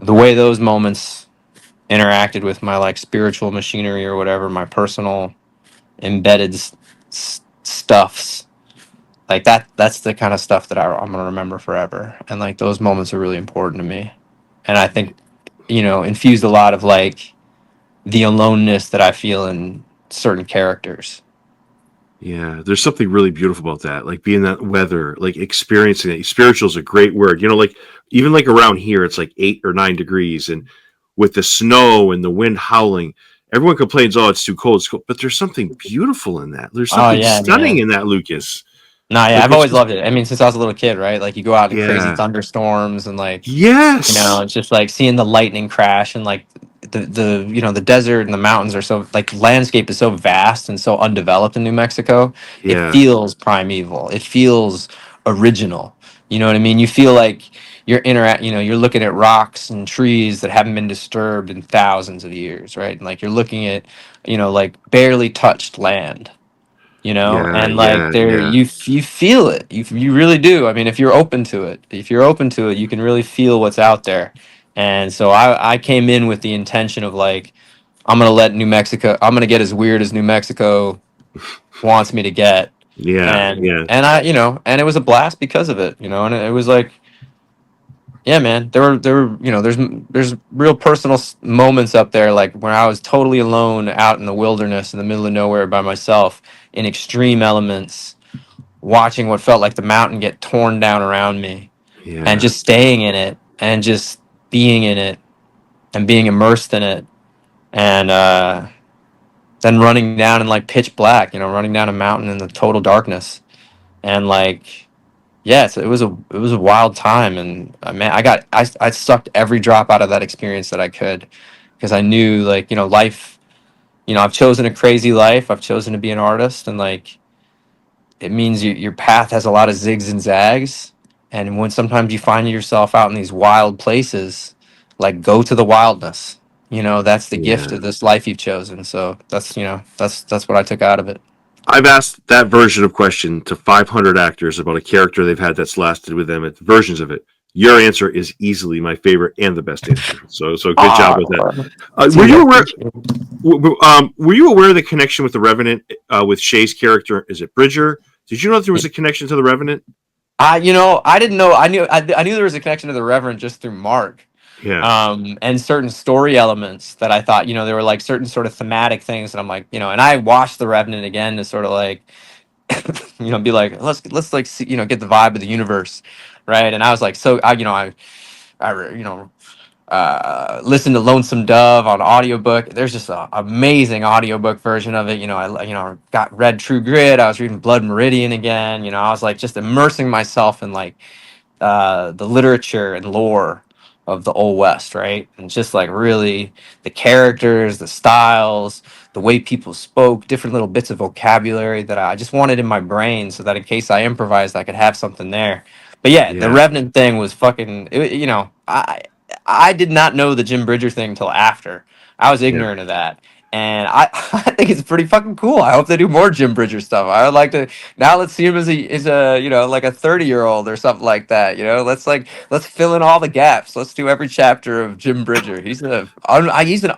the way those moments interacted with my like spiritual machinery or whatever, my personal embedded stuffs, like that's the kind of stuff that I'm gonna remember forever. And like those moments are really important to me, and I think infused a lot of like the aloneness that I feel in certain characters. Yeah, there's something really beautiful about that. Like being that weather, like experiencing it. Spiritual is a great word. Like even like around here, it's like 8 or 9 degrees, and with the snow and the wind howling, everyone complains, "Oh, it's too cold." It's cold, but there's something beautiful in that. There's Oh something yeah, stunning man. in that, Lucas. No, yeah, Like I've it's always just, loved it. I mean, since I was a little kid, right? Like you go out in crazy yeah, thunderstorms and like yes, it's just like seeing the lightning crash, and like the desert and the mountains are so like landscape is so vast and so undeveloped in New Mexico. It yeah, feels primeval. It feels original. You know what I mean? You feel like you're looking at rocks and trees that haven't been disturbed in thousands of years, right? And like you're looking at, like barely touched land, yeah, and like yeah, there yeah, you feel it, you really do. I mean, if you're open to it, you can really feel what's out there. And so I came in with the intention of like, I'm gonna get as weird as New Mexico wants me to get. yeah, yeah, And and it was a blast because of it, and it was like, yeah, man. There were there's real personal moments up there, like when I was totally alone out in the wilderness in the middle of nowhere by myself in extreme elements, watching what felt like the mountain get torn down around me, and yeah, just staying in it and just being in it and being immersed in it, and then running down in like pitch black, running down a mountain in the total darkness, and like, yeah, it was a wild time, and man, I sucked every drop out of that experience that I could, because I knew like life. I've chosen a crazy life. I've chosen to be an artist, and like it means your path has a lot of zigs and zags, and when sometimes you find yourself out in these wild places, like go to the wildness. That's the gift yeah. of this life you've chosen. So that's what I took out of it. I've asked that version of question to 500 actors about a character they've had that's lasted with them. It's versions of it. Your answer is easily my favorite and the best answer. So good job with that. Were See, I you aware? appreciate it. Were you aware of the connection with the Revenant with Shay's character? Is it Bridger? Did you know that there was a connection to the Revenant? I didn't know. I knew there was a connection to the Reverend just through Mark, Yeah, and certain story elements that I thought, there were like certain sort of thematic things that I'm like, and I watched the Revenant again to sort of like, be like, let's like see, get the vibe of the universe, right? And I was like, so listened to Lonesome Dove on audiobook. There's just an amazing audiobook version of it. I got read True Grit. I was reading Blood Meridian again. I was like just immersing myself in like the literature and lore of the Old West, right? And just like really the characters, the styles, the way people spoke, different little bits of vocabulary that I just wanted in my brain, so that in case I improvised, I could have something there. But yeah, the yeah, Revenant thing was fucking. I did not know the Jim Bridger thing until after. I was yeah, ignorant of that. And I think it's pretty fucking cool. I hope they do more Jim Bridger stuff. I would like to now. Let's see him as a like a 30-year-old or something like that. Let's fill in all the gaps. Let's do every chapter of Jim Bridger. He's an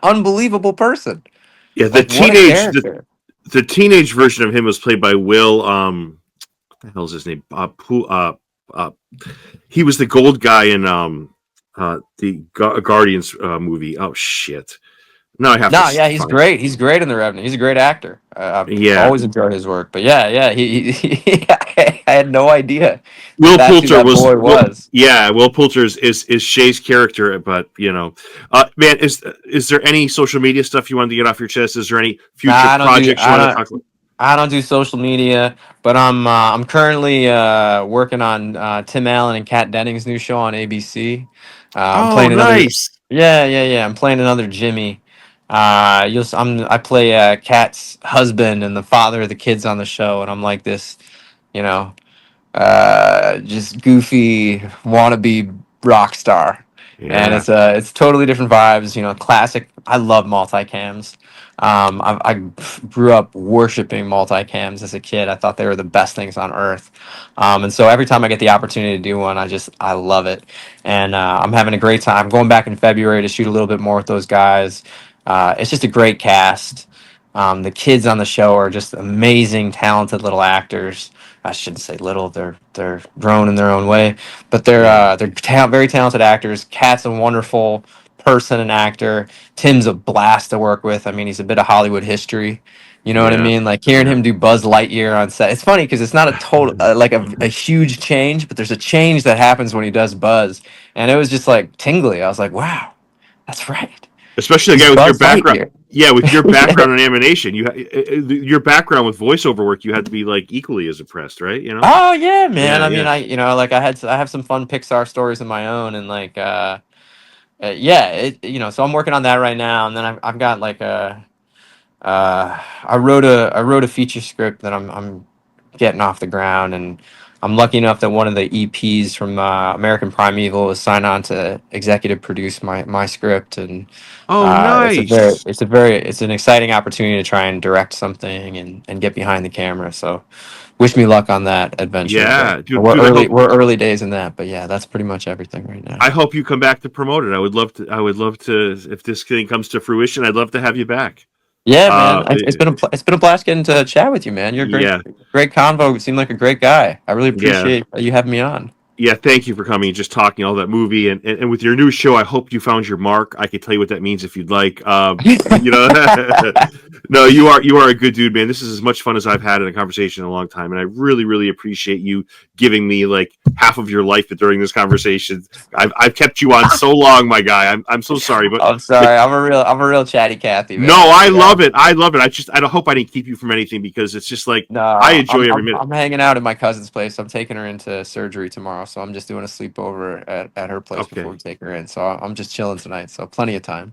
unbelievable person. yeah. Like what a character. The teenage version of him was played by Will. What the hell's his name? he was the gold guy in the Guardians movie. Oh shit! Now I have No, to yeah, he's find. great. He's great in The Revenant. He's a great actor. I've Yeah, always enjoyed his work. But yeah, I had no idea Will that's who Poulter that was. boy was. Will Poulter is Shay's character, but man, is there any social media stuff you wanted to get off your chest? Is there any Nah, future projects you want to talk about? I don't do social media, but I'm currently working on Tim Allen and Kat Denning's new show on ABC. I'm Oh, playing another. nice. Yeah. I'm playing another Jimmy. I play Kat's husband and the father of the kids on the show, and I'm like this, you know, just goofy wannabe rock star. And Yeah, it's totally different vibes, classic. I love multicams. I grew up worshiping multicams as a kid. I thought they were the best things on earth. And so every time I get the opportunity to do one, I love it. And I'm having a great time. I'm going back in February to shoot a little bit more with those guys. It's just a great cast. The kids on the show are just amazing, talented little actors. I shouldn't say little; they're grown in their own way, but yeah, very talented actors. Kat's a wonderful person and actor. Tim's a blast to work with. I mean, he's a bit of Hollywood history. You know what I yeah, mean? Like hearing yeah. him do Buzz Lightyear on set. It's funny because it's not a total like a huge change, but there's a change that happens when he does Buzz, and it was just like tingly. I was like, wow, that's right. Especially a He's guy with your Buzz background. Lightyear. Yeah, with your background in animation, your background with voiceover work, you had to be like equally as impressed, right? Oh yeah, man. Yeah, I mean, yeah. I have some fun Pixar stories of my own, and like, yeah, so I'm working on that right now, and then I've got like I wrote a feature script that I'm getting off the ground, and I'm lucky enough that one of the EPs from American Primeval was signed on to executive produce my script, and Oh, nice. it's an exciting opportunity to try and direct something and get behind the camera. So, wish me luck on that adventure. But Yeah, dude. we're early days in that. But yeah, that's pretty much everything right now. I hope you come back to promote it. I would love to. I would love to. If this thing comes to fruition, I'd love to have you back. Yeah, man, Uh, it's been a blast getting to chat with you, man. You're a yeah, great convo. You seem like a great guy. I really yeah. appreciate you having me on. Yeah, thank you for coming and just talking all that movie and with your new show. I hope you found your mark. I could tell you what that means if you'd like. No, you are a good dude, man. This is as much fun as I've had in a conversation in a long time, and I really, really appreciate you giving me like half of your life during this conversation. I've kept you on so long, my guy. I'm so sorry, I'm sorry. I'm a real chatty Cathy, no, man. I love it. I love it. I don't hope I didn't keep you from anything because it's just like No, I enjoy every minute. I'm hanging out at my cousin's place. I'm taking her into surgery tomorrow, so I'm just doing a sleepover at her place before we Okay. take her in. So I'm just chilling tonight. So plenty of time.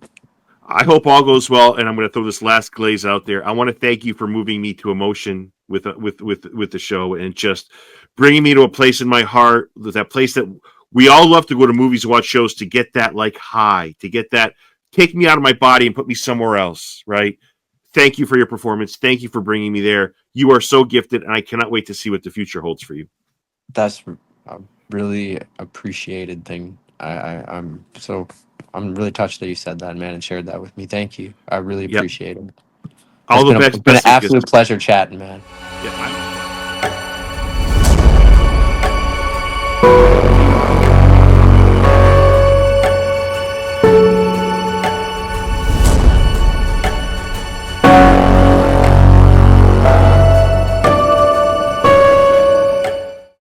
I hope all goes well, and I'm going to throw this last glaze out there. I want to thank you for moving me to emotion with the show and just bringing me to a place in my heart, that place that we all love to go to movies and watch shows to get that like high, to get that take me out of my body and put me somewhere else, right? Thank you for your performance. Thank you for bringing me there. You are so gifted, and I cannot wait to see what the future holds for you. That's a really appreciated thing. I'm really touched that you said that, man, and shared that with me. Thank you. I really Yep. appreciate it. All the It's best, been an best wishes. absolute pleasure chatting, man. Yeah,